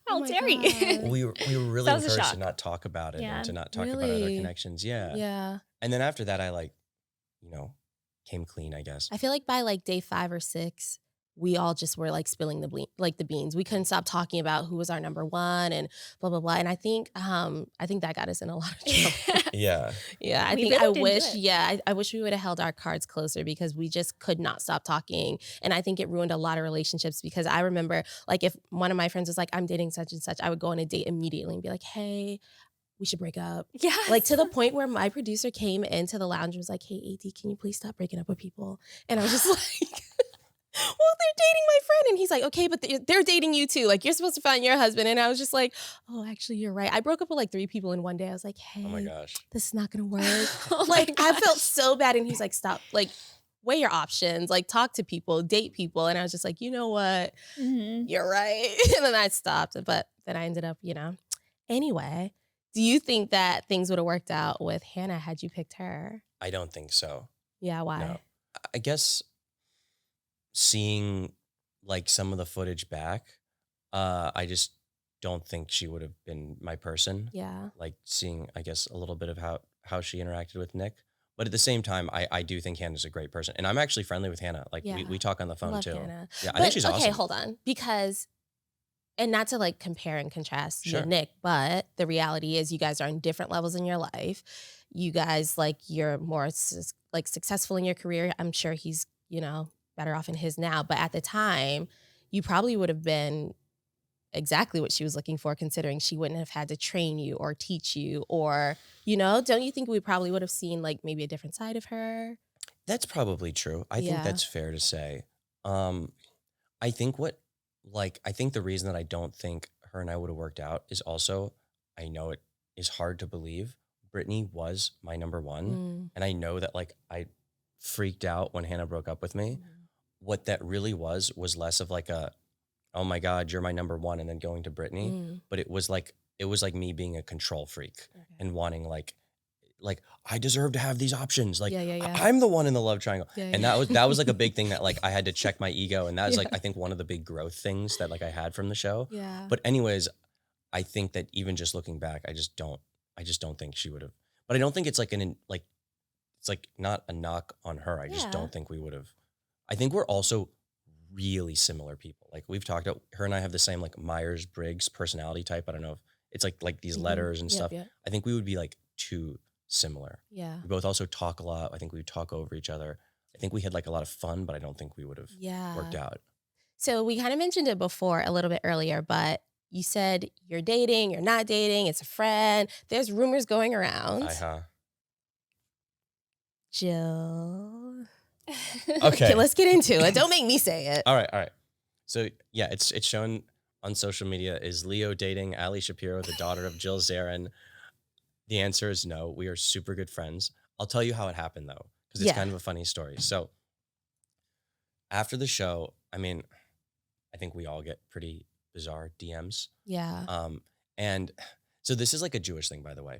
S1: Oh
S3: How
S1: my
S3: dare
S1: God.
S3: you?
S2: we were really
S3: That was a
S2: encouraged
S3: shock.
S2: to not talk about it
S3: Yeah.
S2: and to not talk about other
S1: Really?
S2: connections. Yeah.
S1: Yeah.
S2: And then after that, I came clean, I guess.
S1: I feel like by like day 5 or 6, we all just were like spilling the beans. We couldn't stop talking about who was our number one and blah blah blah. And I think that got us in a lot of trouble.
S2: Yeah.
S1: Yeah, I
S3: We
S1: think
S3: really
S1: I
S3: didn't do
S1: wish.
S3: it.
S1: Yeah, I wish we would have held our cards closer because we just could not stop talking. And I think it ruined a lot of relationships because I remember like if one of my friends was like, "I'm dating such and such," I would go on a date immediately and be like, "Hey, we should break up."
S3: Yeah.
S1: Like to the point where my producer came into the lounge and was like, "Hey, AD, can you please stop breaking up with people?" And I was just like, "Well, they're dating my friend." And he's like, "Okay, but they're dating you too. Like you're supposed to find your husband." And I was just like, "Oh, actually, you're right." I broke up with like 3 people in one day. I was like, "Hey,
S2: Oh my gosh.
S1: this is not gonna work."
S3: Oh my
S1: Like I
S3: gosh.
S1: felt so bad. And he's like, "Stop, like weigh your options, like talk to people, date people." And I was just like, "You know what?
S3: Mhm.
S1: You're right." And then I stopped. But then I ended up, Anyway, do you think that things would have worked out with Hannah had you picked her?
S2: I don't think so.
S1: Yeah, why?
S2: No. I guess seeing like some of the footage back, I just don't think she would have been my person.
S1: Yeah.
S2: Like seeing, I guess, a little bit of how she interacted with Nick. But at the same time, I do think Hannah's a great person. And I'm actually friendly with Hannah. Like
S1: Yeah.
S2: we talk on the
S1: I
S2: phone
S1: love
S2: too.
S1: Hannah.
S2: Yeah, I
S1: But,
S2: think she's
S1: okay,
S2: awesome.
S1: hold on. Because, and not to like compare and contrast you
S2: Sure.
S1: and Nick, but the reality is you guys are on different levels in your life. You guys, like, you're more successful in your career. I'm sure he's, better off in his now. But at the time, you probably would have been exactly what she was looking for, considering she wouldn't have had to train you or teach you or, don't you think we probably would have seen like maybe a different side of her?
S2: That's probably true. I think
S1: Yeah.
S2: that's fair to say. I think I think the reason that I don't think her and I would have worked out is also, I know it is hard to believe, Brittany was my number one. And I know that like I freaked out when Hannah broke up with me. What that really was less of like oh my God, you're my number one, and then going to Brittany. But it was like me being a control freak and wanting like I deserve to have these options. Like
S1: Yeah.
S2: I'm the one in the love triangle.
S1: Yeah,
S2: And that was like a big thing that like I had to check my ego. And that was like, I think one of the big growth things that like I had from the show.
S1: Yeah.
S2: But anyways, I think that even just looking back, I just don't think she would have, but I don't think it's like it's like not a knock on her. I just
S1: Yeah.
S2: don't think we would have. I think we're also really similar people. Like we've talked about, her and I have the same like Myers-Briggs personality type. I don't know if it's like these letters and stuff.
S1: Yeah.
S2: I think we would be like two similar.
S1: Yeah.
S2: We both also talk a lot. I think we talk over each other. I think we had like a lot of fun, but I don't think we would have worked
S1: Yeah.
S2: out.
S1: So we kind of mentioned it before a little bit earlier, but you said you're dating, you're not dating, it's a friend. There's rumors going around. Jill.
S2: Okay.
S1: Okay, let's get into it. Don't make me say it.
S2: All right. So yeah, it's shown on social media. Is Leo dating Ali Shapiro, the daughter of Jill Zarin? The answer is no. We are super good friends. I'll tell you how it happened though, because it's kind of a funny story. So after the show, I mean, I think we all get pretty bizarre DMs.
S1: Yeah.
S2: And so this is like a Jewish thing, by the way.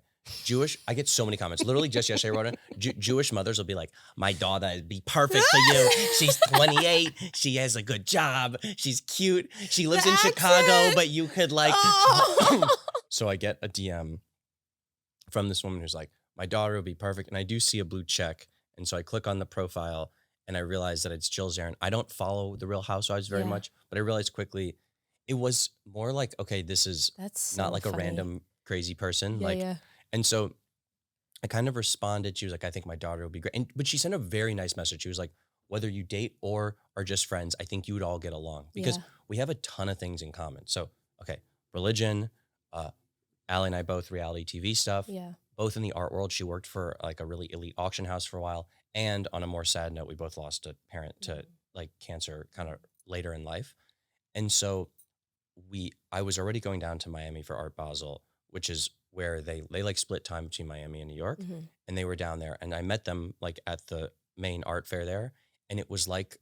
S2: I get so many comments. Literally just yesterday I wrote it. Jewish mothers will be like, my daughter would be perfect for you. She's 28. She has a good job. She's cute. She lives in Chicago, but you could like. Oh. So I get a DM from this woman who's like, my daughter would be perfect. And I do see a blue check. And so I click on the profile and I realize that it's Jill Zarin. I don't follow The Real Housewives very much, but I realized quickly it was more like, okay, this is not like a random crazy person. And so I kind of responded. She was like, I think my daughter will be great. But she sent a very nice message. She was like, whether you date or are just friends, I think you would all get along because we have a ton of things in common. So, okay, religion, Allie and I both reality TV stuff, both in the art world. She worked for like a really elite auction house for a while. And on a more sad note, we both lost a parent to like cancer kind of later in life. And so I was already going down to Miami for Art Basel, which is where they like split time between Miami and New York. And they were down there and I met them like at the main art fair there. And it was like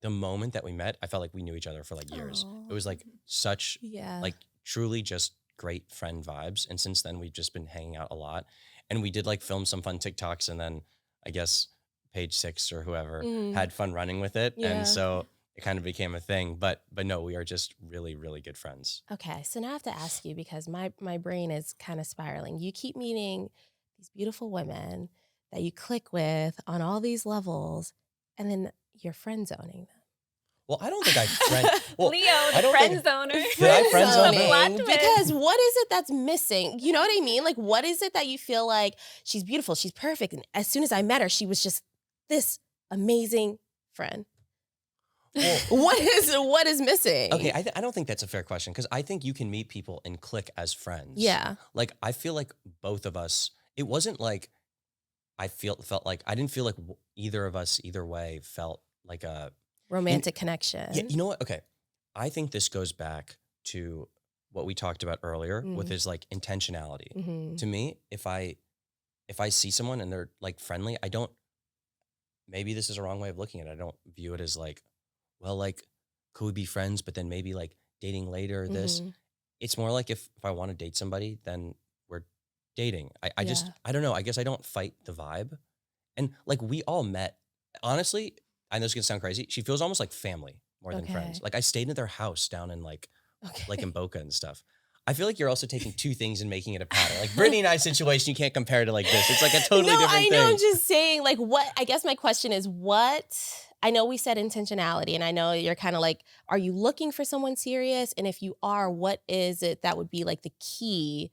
S2: the moment that we met, I felt like we knew each other for like years. It was like such like truly just great friend vibes. And since then we've just been hanging out a lot and we did like film some fun TikToks and then I guess Page Six or whoever had fun running with it. And so it kind of became a thing, but no, we are just really, really good friends.
S1: Okay, so now I have to ask you because my brain is kind of spiraling. You keep meeting these beautiful women that you click with on all these levels, and then you're friend zoning them.
S2: Well, I don't think I friend. Well,
S3: Leo, the friend zoner.
S2: Did I friend zone them?
S1: Because what is it that's missing? You know what I mean? Like, what is it that you feel like she's beautiful, she's perfect, and as soon as I met her, she was just this amazing friend. Well, what is missing?
S2: Okay, I don't think that's a fair question because I think you can meet people and click as friends.
S1: Yeah.
S2: Like I feel like both of us. It wasn't like I felt like I didn't feel like either of us either way felt like a
S1: romantic connection.
S2: Yeah, you know what? Okay, I think this goes back to what we talked about earlier with his like intentionality. To me, if I see someone and they're like friendly, I don't. Maybe this is a wrong way of looking at it. I don't view it as like, well, like, could we be friends, but then maybe like dating later, this. It's more like if I want to date somebody, then we're dating. I just, I don't know. I guess I don't fight the vibe. And like we all met, honestly, I know this is going to sound crazy. She feels almost like family more than friends. Like I stayed at their house down in like in Boca and stuff. I feel like you're also taking two things and making it a pattern. Like Brittany and I situation, you can't compare to like this. It's like a totally different thing.
S1: I know, I'm just saying like what, I guess my question is what, I know we said intentionality and I know you're kind of like, are you looking for someone serious? And if you are, what is it that would be like the key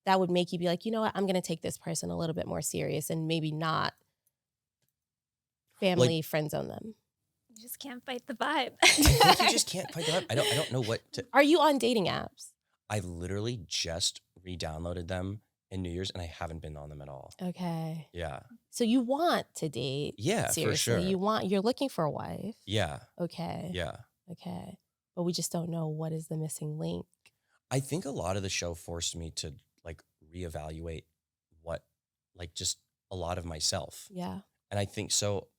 S1: that would make you be like, you know what, I'm going to take this person a little bit more serious and maybe not family friend zone them.
S3: You just can't fight the vibe.
S2: I think you just can't fight the vibe. I don't know what to.
S1: Are you on dating apps?
S2: I literally just re-downloaded them in New Year's and I haven't been on them at all.
S1: Okay.
S2: Yeah.
S1: So you want to date?
S2: Yeah,
S1: seriously.
S2: for sure.
S1: You're looking for a wife?
S2: Yeah.
S1: Okay.
S2: Yeah.
S1: Okay. But we just don't know what is the missing link.
S2: I think a lot of the show forced me to like reevaluate what, like just a lot of myself.
S1: Yeah.
S2: And I think so.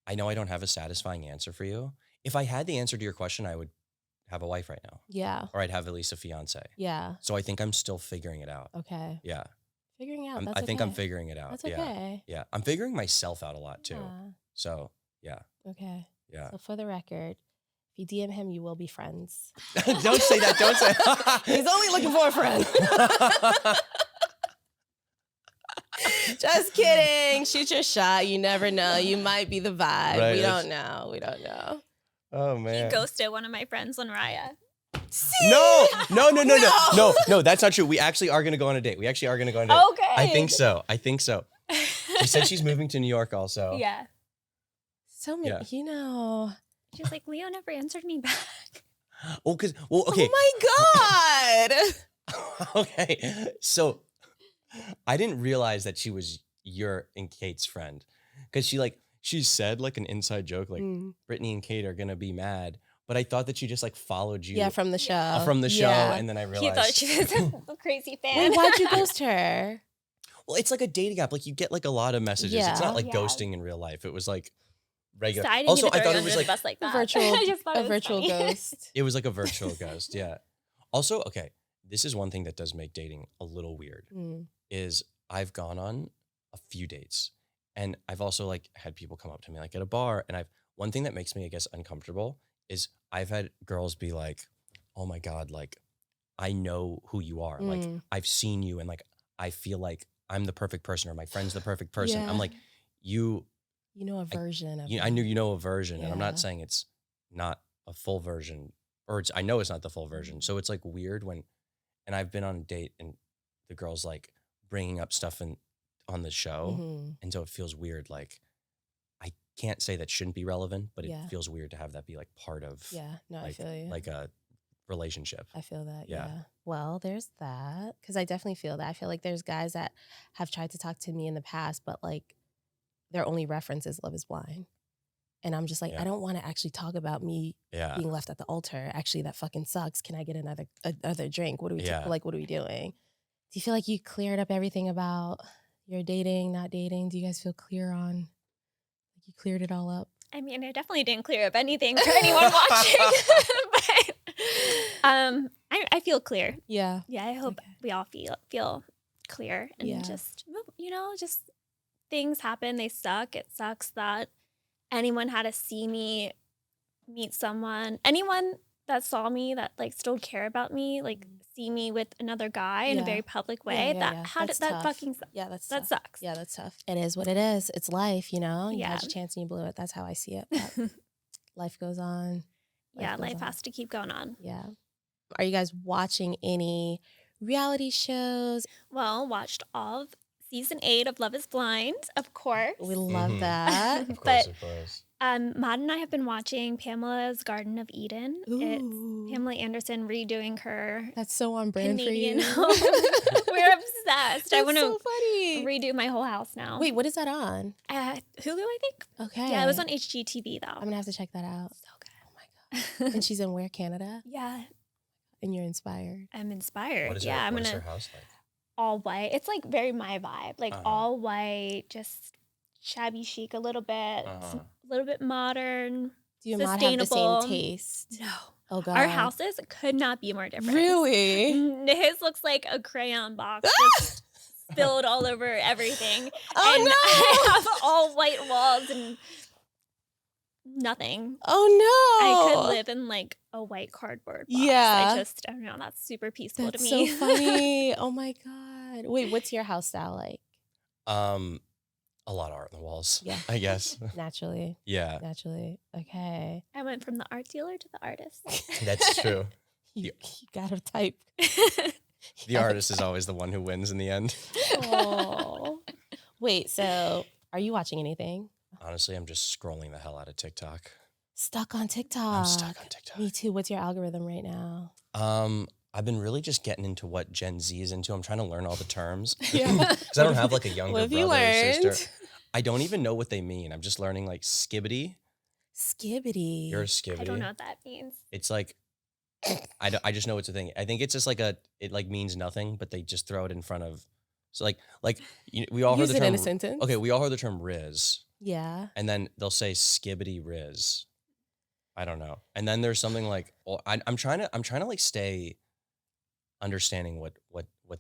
S2: I know I don't have a satisfying answer for you. If I had the answer to your question, I would have a wife right now.
S1: Yeah.
S2: Or I'd have at least a fiance.
S1: Yeah.
S2: So I think I'm still figuring it out.
S1: Okay.
S2: Yeah.
S1: Figuring out.
S2: I think I'm figuring it out.
S1: That's okay.
S2: Yeah. I'm figuring myself out a lot too.
S1: Yeah.
S2: So yeah.
S1: Okay.
S2: Yeah.
S1: So for the record, if you DM him, you will be friends.
S2: Don't say that. Don't say
S1: He's only looking for a friend. Just kidding. Shoot your shot. You never know. You might be the vibe.
S2: Right,
S1: we don't know. We don't know.
S2: Oh man.
S3: He ghosted one of my friends, Lanraya.
S2: No, that's not true. We actually are gonna go on a date.
S3: Okay.
S2: I think so. She said she's moving to New York also.
S3: Yeah.
S1: So many,
S2: Yeah.
S1: you know.
S3: She was like, Leo never answered me back.
S2: Okay.
S1: Oh my God.
S2: Okay. So I didn't realize that she was your and Kate's friend. Because she said like an inside joke, like Brittany and Kate are gonna be mad. But I thought that she just like followed you.
S1: Yeah, from the show.
S2: And then I realized.
S3: He thought she was a crazy fan.
S1: Wait, why'd you ghost her?
S2: Well, it's like a dating app. Like you get like a lot of messages. It's not like
S3: Yeah.
S2: ghosting in real life. It was like regular.
S3: So I didn't
S2: Also,
S3: even
S2: I
S3: throw
S2: thought
S3: you
S2: it was
S3: under
S2: like
S3: the bus like that.
S1: I
S3: just thought
S1: a
S3: it was
S1: virtual
S3: funny.
S1: ghost.
S2: it was like a virtual ghost. Yeah. Also, okay, this is one thing that does make dating a little weird. Is I've gone on a few dates, and I've also like had people come up to me like at a bar, and one thing that makes me I guess uncomfortable is I've had girls be like, "Oh my God, like I know who you are. Like I've seen you, and like I feel like I'm the perfect person, or my friend's the perfect person."
S1: Yeah.
S2: I'm like, you
S1: know a version of
S2: I knew you know a version, and I'm
S1: Yeah.
S2: not saying it's not a full version, or I know it's not the full version. So it's like weird and I've been on a date and the girl's like bringing up stuff on the show, and so it feels weird. Like I can't say that shouldn't be relevant, but it feels weird to have that be like part of
S1: I feel you.
S2: like a relationship.
S1: I feel that,
S2: Yeah.
S1: Well, there's that. Because I definitely feel that. I feel like there's guys that have tried to talk to me in the past, but like their only reference is Love is Blind. And I'm just like, I don't want to actually talk about me being left at the altar. Actually, that fucking sucks. Can I get another drink? What are we what are we doing? Do you feel like you cleared up everything about your dating, not dating? Do you guys feel clear on, like you cleared it all up?
S3: I mean, I definitely didn't clear up anything for anyone watching, but I feel clear.
S1: Yeah.
S3: Yeah, I hope we all feel clear and just things happen. They suck. It sucks that anyone had to see me meet someone. Anyone that saw me that like still care about me, like see me with another guy in a very public way. How did that
S1: tough.
S3: fucking suck?
S1: That
S3: That sucks.
S1: Yeah, that's tough. It is what it is. It's life, you know? You
S3: Yeah.
S1: had your chance and you blew it. That's how I see it. But life goes on.
S3: Life has to keep going on.
S1: Yeah. Are you guys watching any reality shows?
S3: Well, watched all of season 8 of Love is Blind, of course.
S1: We love that.
S2: Of
S3: But
S2: course.
S3: Maud and I have been watching Pamela's Garden of Eden.
S1: Ooh.
S3: It's Pamela Anderson redoing her
S1: That's so on brand
S3: Canadian
S1: for you.
S3: home. We're obsessed. I
S1: That's
S3: want to
S1: so funny.
S3: redo my whole house now.
S1: Wait, what is that on?
S3: Hulu, I think.
S1: Okay.
S3: Yeah, it was on HGTV though.
S1: I'm going to have to check that out.
S3: So good.
S1: Oh my God. And she's in where? Canada?
S3: Yeah,
S1: And you're inspired.
S3: I'm inspired.
S2: What is
S3: yeah,
S2: her,
S3: I'm
S2: what is
S3: gonna
S2: her house like?
S3: all white. It's like very my vibe. Like all white, just shabby chic a little bit, a little bit modern.
S1: Do you and Maud have the
S3: sustainable.
S1: same taste?
S3: No.
S1: Oh, God.
S3: Our houses could not be more different.
S1: Really?
S3: His looks like a crayon box just spilled all over everything.
S1: Oh,
S3: and
S1: no.
S3: I have all white walls and nothing.
S1: Oh, no.
S3: I could live in like a white cardboard box.
S1: Yeah.
S3: I don't know. That's super peaceful
S1: That's
S3: to me.
S1: so funny. Oh, my God. Wait, what's your house style like?
S2: A lot of art on the walls.
S1: Yeah.
S2: I guess.
S1: Naturally.
S2: Yeah,
S1: Naturally. Okay.
S3: I went from the art dealer to the artist.
S2: that's true.
S1: You got to type.
S2: The artist is always the one who wins in the end.
S1: Oh. Wait, so are you watching anything?
S2: Honestly, I'm just scrolling the hell out of TikTok.
S1: Stuck on TikTok.
S2: I'm stuck on TikTok.
S1: Me too. What's your algorithm right now?
S2: I've been really just getting into what Gen Z is into. I'm trying to learn all the terms.
S1: Yeah.
S2: Because I don't have like a younger
S1: What have
S2: brother
S1: you
S2: or
S1: learned?
S2: sister. I don't even know what they mean. I'm just learning like skibidi.
S1: Skibidi.
S2: You're a skibidi.
S3: I don't know what that means.
S2: It's like, I just know it's a thing. I think it's just like it like means nothing, but they just throw it in front of. So we all
S1: Use
S2: heard
S1: it
S2: the term.
S1: in a sentence.
S2: Okay, we all heard the term Riz.
S1: Yeah.
S2: And then they'll say skibidi Riz. I don't know. And then there's something like, well, I'm trying to like stay understanding what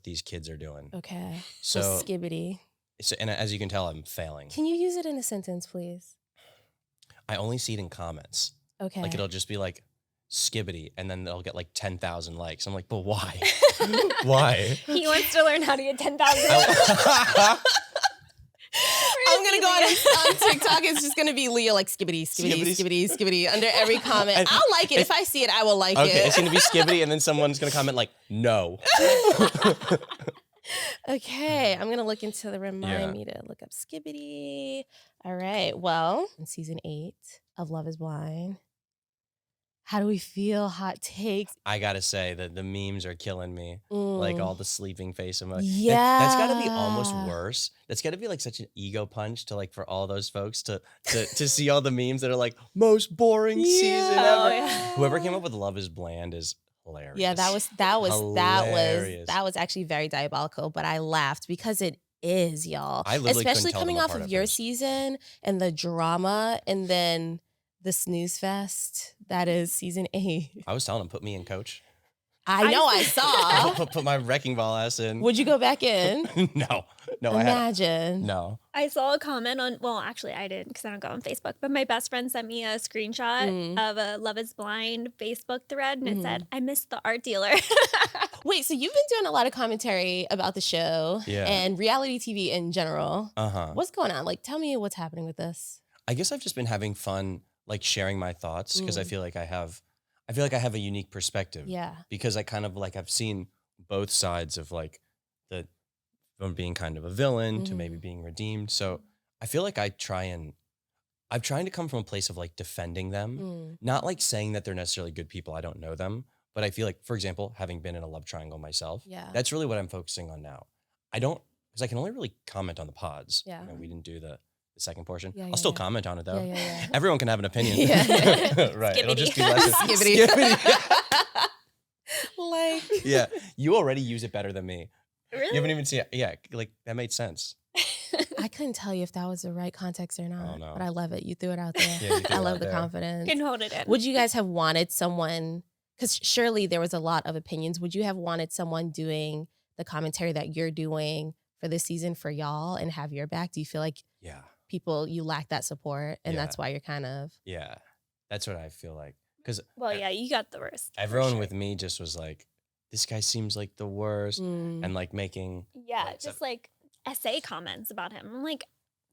S2: these kids are doing.
S1: Okay.
S2: So
S1: skibidi.
S2: and as you can tell, I'm failing.
S1: Can you use it in a sentence, please?
S2: I only see it in comments.
S1: Okay.
S2: Like it'll just be like skibidi, and then they'll get like 10,000 likes. I'm like, but why? Why?
S3: He wants to learn how to get 10,000.
S1: I'm gonna go on TikTok. It's just gonna be Leo like skibidi, skibidi, skibidi, skibidi under every comment. I'll like it. If I see it, I will like it.
S2: Okay, it's gonna be Skibidi, and then someone's gonna comment like, no.
S1: Okay, I'm gonna look into the remind me to look up Skibidi. All right. Well, in season 8 of Love Is Blind, how do we feel? Hot takes.
S2: I gotta say that the memes are killing me. Like all the sleeping face emoji.
S1: Yeah.
S2: That's gotta be almost worse. That's gotta be like such an ego punch to like for all those folks to see all the memes that are like most boring season ever.
S3: Oh, yeah.
S2: Whoever came up with Love Is Bland is hilarious.
S1: Yeah, that was actually very diabolical, but I laughed because it is, y'all.
S2: I literally couldn't
S1: especially
S2: tell
S1: coming
S2: them
S1: off
S2: apart
S1: of
S2: at
S1: your
S2: first.
S1: season and the drama and then the snooze fest that is season 8.
S2: I was telling him, put me in, coach.
S1: I know, I saw.
S2: Put my wrecking ball ass in.
S1: Would you go back in?
S2: No,
S1: Imagine.
S2: no.
S3: I saw a comment on, well, actually I did because I don't go on Facebook, but my best friend sent me a screenshot of a Love Is Blind Facebook thread and it said, I missed the art dealer.
S1: Wait, so you've been doing a lot of commentary about the show and reality TV in general. What's going on? Like, tell me what's happening with this.
S2: I guess I've just been having fun, like sharing my thoughts because I feel like I have a unique perspective.
S1: Yeah.
S2: Because I kind of like I've seen both sides of like from being kind of a villain to maybe being redeemed. So I feel like I'm trying to come from a place of like defending them, not like saying that they're necessarily good people. I don't know them, but I feel like, for example, having been in a love triangle myself, that's really what I'm focusing on now. I don't, because I can only really comment on the pods.
S1: Yeah.
S2: You know, we didn't do the second portion.
S1: Yeah,
S2: I'll still comment on it though.
S1: Yeah.
S2: Everyone can have an opinion. Right. It'll
S3: Skibidi.
S2: just be less
S1: Skibidi. Like,
S2: yeah. You already use it better than me.
S3: Really?
S2: You haven't even seen it. Yeah. Like that made sense.
S1: I couldn't tell you if that was the right context or not,
S2: no.
S1: but I love it. You threw it out there.
S2: Yeah, you threw
S1: I
S2: it
S1: love
S2: out
S1: the
S2: there.
S1: confidence.
S3: Can hold it in.
S1: Would you guys have wanted someone, because surely there was a lot of opinions, would you have wanted someone doing the commentary that you're doing for this season for y'all and have your back? Do you feel like
S2: Yeah.
S1: you lack that support and
S2: Yeah.
S1: that's why you're kind of...
S2: Yeah. That's what I feel like. Because
S3: Well, yeah, you got the worst. for
S2: everyone
S3: sure.
S2: with me just was like, this guy seems like the worst. And like making.
S3: Yeah,
S2: like,
S3: just like essay comments about him. I'm like,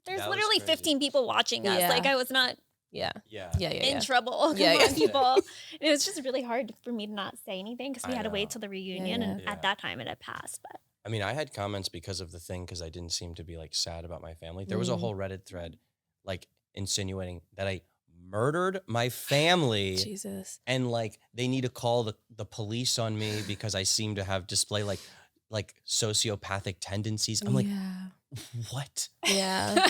S3: there's
S2: That was
S3: literally
S2: crazy.
S3: 15 people watching us.
S1: Yeah.
S3: Like I was not
S1: Yeah.
S2: Yeah.
S3: in trouble.
S1: Yeah,
S3: Come
S1: yeah.
S3: on, people. And it was just really hard for me to not say anything because we
S2: I
S3: had to
S2: know.
S3: wait till the reunion, and
S2: Yeah.
S3: at that time it had passed. But
S2: I mean, I had comments because of the thing because I didn't seem to be like sad about my family. There was a whole Reddit thread like insinuating that I murdered my family.
S1: Jesus.
S2: And like they need to call the police on me because I seem to have display like sociopathic tendencies. I'm like, what?
S1: Yeah.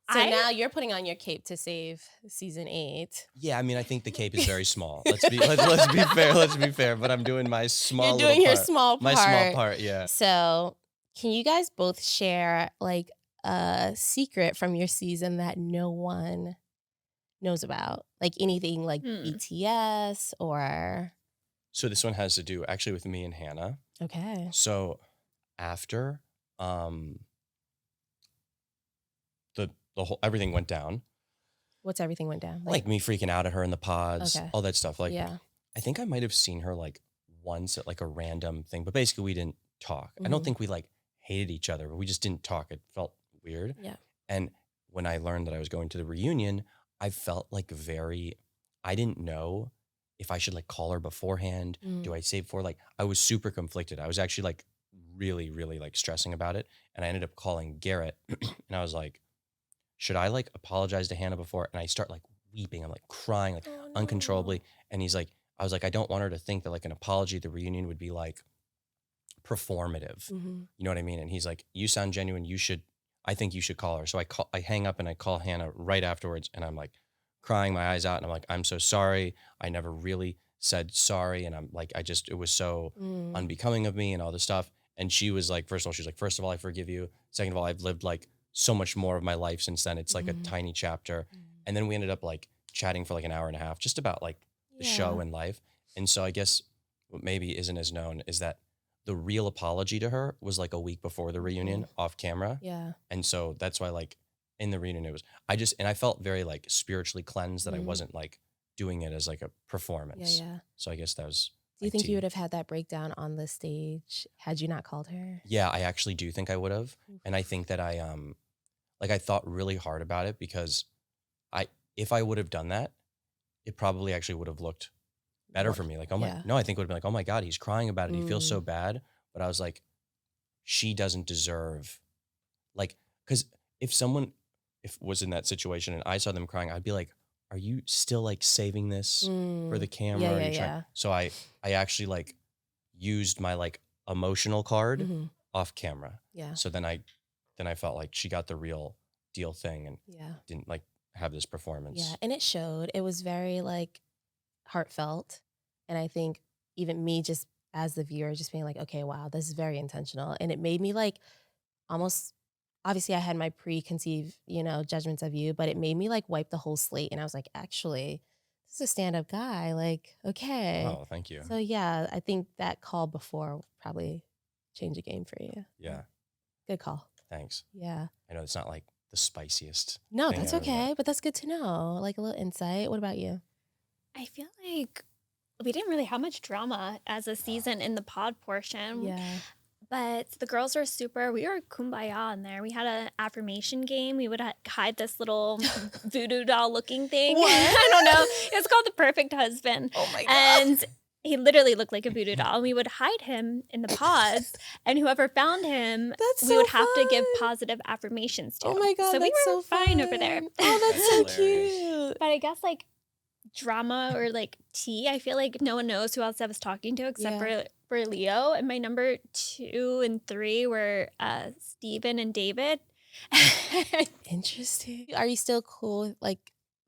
S1: So
S3: I-
S1: now you're putting on your cape to save season 8.
S2: Yeah, I mean, I think the cape is very small. Let's be fair. Let's be fair. But I'm doing my small.
S1: You're doing
S2: little
S1: your
S2: part.
S1: small part.
S2: My small part. Yeah.
S1: So can you guys both share like a secret from your season that no one knows about? Like anything like BTS or...
S2: So this one has to do actually with me and Hannah.
S1: Okay.
S2: So after the whole everything went down,
S1: What's everything went down?
S2: like me freaking out at her in the pods,
S1: Okay.
S2: all that stuff. Like,
S1: yeah.
S2: I think I might have seen her like once at like a random thing, but basically we didn't talk. I don't
S1: Mhm.
S2: think we like hated each other, but we just didn't talk. It felt weird.
S1: Yeah.
S2: And when I learned that I was going to the reunion, I felt like I didn't know if I should like call her beforehand. Do I save for like, I was super conflicted. I was actually like really, really like stressing about it. And I ended up calling Garrett and I was like, should I like apologize to Hannah before? And I start like weeping. I'm like crying like uncontrollably. And he's like, I was like, I don't want her to think that like an apology at the reunion would be like performative.
S1: Mhm.
S2: You know what I mean? And he's like, you sound genuine. I think you should call her. So I hang up and I call Hannah right afterwards. And I'm like crying my eyes out. And I'm like, I'm so sorry. I never really said sorry. And I'm like, it was so unbecoming of me and all this stuff. And she was like, first of all, I forgive you. Second of all, I've lived like so much more of my life since then. It's like a tiny chapter. And then we ended up like chatting for like an hour and a half, just about like the show and life. And so I guess what maybe isn't as known is that the real apology to her was like a week before the reunion off camera.
S1: Yeah.
S2: And so that's why like in the reunion I felt very like spiritually cleansed that I wasn't like doing it as like a performance.
S1: Yeah.
S2: So I guess that was.
S1: Do you
S2: my
S1: think
S2: tea.
S1: you would have had that breakdown on the stage had you not called her?
S2: Yeah, I actually do think I would have. And I think that like I thought really hard about it because if I would have done that, it probably actually would have looked better for me. Like, oh my,
S1: Yeah.
S2: no, I think it would have been like, oh my God, he's crying about it. He feels so
S1: Mm.
S2: bad. But I was like, she doesn't deserve, like, because if someone was in that situation and I saw them crying, I'd be like, are you still like saving this for the camera?
S1: Yeah,
S2: Are
S1: yeah,
S2: you trying?
S1: yeah.
S2: So I actually like used my like emotional card
S1: Mhm.
S2: off camera.
S1: Yeah.
S2: So then I felt like she got the real deal thing and
S1: Yeah.
S2: didn't like have this performance.
S1: Yeah. And it showed. It was very like heartfelt. And I think even me just as the viewer just being like, okay, wow, this is very intentional. And it made me like almost obviously I had my preconceived, judgments of you, but it made me like wipe the whole slate. And I was like, actually, this is a stand-up guy. Like, okay.
S2: Oh, thank you.
S1: So yeah, I think that call before probably changed the game for you.
S2: Yeah.
S1: Good call.
S2: Thanks.
S1: Yeah.
S2: I know it's not like the spiciest.
S1: No,
S2: thing
S1: that's
S2: ever, but-
S1: okay. But that's good to know. Like a little insight. What about you?
S3: I feel like we didn't really have much drama as a season in the pod portion.
S1: Yeah.
S3: But the girls were we were kumbaya in there. We had an affirmation game. We would hide this little voodoo doll looking thing.
S1: What?
S3: I don't know. It's called the Perfect Husband.
S1: Oh my
S3: And he literally looked like a voodoo doll. And we would hide him in the pods. And whoever found him,
S1: That's
S3: we
S1: so
S3: would have to give
S1: fun.
S3: positive affirmations to.
S1: Oh my God.
S3: So we
S1: that's
S3: were
S1: so
S3: fine over there.
S1: fun. Oh, that's so
S2: That's hilarious.
S1: cute.
S3: But I guess like drama or like tea, I feel like no one knows who else I was talking to except for Leo. And my number 2 and 3 were Steven and David.
S1: Interesting. Are you still cool with like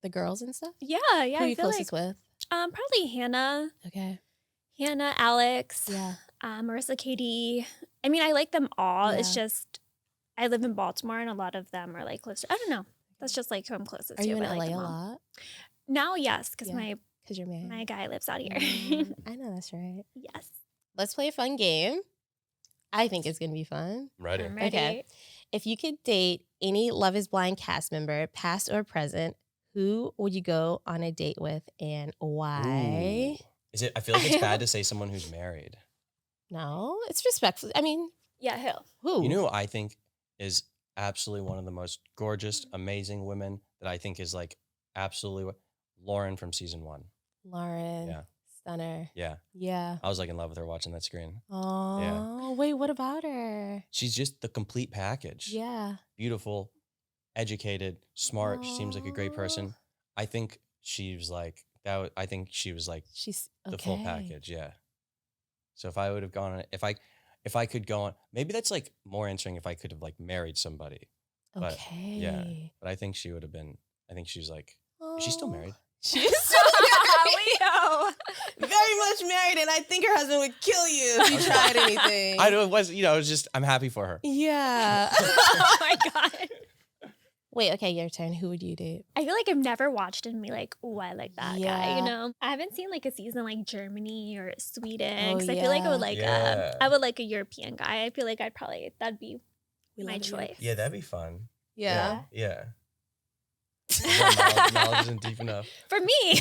S1: the girls and stuff?
S3: Yeah,
S1: Who are
S3: I
S1: you
S3: feel like
S1: closest with?
S3: probably Hannah,
S1: Okay.
S3: Alex,
S1: Yeah.
S3: Marissa, Katie. I mean, I like them all. It's
S1: Yeah.
S3: just I live in Baltimore and a lot of them are like closer. I don't know. That's just like who I'm closest
S1: Are
S3: to.
S1: you in
S3: but I
S1: LA
S3: like
S1: a
S3: them all.
S1: lot?
S3: Now, yes, because
S1: Yeah. Because you're married.
S3: my guy lives out here.
S1: I know that's right.
S3: Yes,
S1: Let's play a fun game. I think it's going to be fun.
S2: I'm ready.
S3: I'm ready.
S1: Okay. If you could date any Love is Blind cast member, past or present, who would you go on a date with and why?
S2: Ooh. Is it? I feel like it's bad to say someone who's married.
S1: No, it's respectful. I mean,
S3: Yeah, who?
S1: who?
S2: You know who I think is absolutely one of the most gorgeous, amazing women that I think is like absolutely Lauren from season 1.
S1: Lauren.
S2: Yeah.
S1: Stunner.
S2: Yeah.
S1: Yeah.
S2: I was like in love with her watching that screen.
S1: Oh, wait, what about her?
S2: She's just the complete package.
S1: Yeah.
S2: Beautiful, educated, smart. She seems like a great
S1: Aw.
S2: person. I think she was like that. I think she was like
S1: She's
S2: the full
S1: okay.
S2: package. Yeah. So if I would have gone on, if I could go on, maybe that's like more answering if I could have like married somebody. But,
S1: Okay.
S2: yeah. But I think she would have been. I think she's like. Is she still
S1: Aw.
S2: married?
S1: She is still
S3: Leo.
S1: very much married, and I think her husband would kill you if you tried anything.
S2: I know it was. It was just. I'm happy for her.
S1: Yeah.
S3: Oh my God.
S1: Wait, okay, your turn. Who would you date?
S3: I feel like I've never watched it and be like, oh, I like that guy,
S1: Yeah.
S3: you know? I haven't seen like a season like Germany or Sweden.
S1: Oh,
S3: Because I feel like I would
S1: yeah.
S3: like
S2: Yeah.
S3: I would like a European guy. I feel like that'd be
S1: We
S3: my
S1: love you.
S3: choice.
S2: Yeah, that'd be fun.
S1: Yeah.
S2: Yeah. Knowledge isn't deep enough.
S3: For me.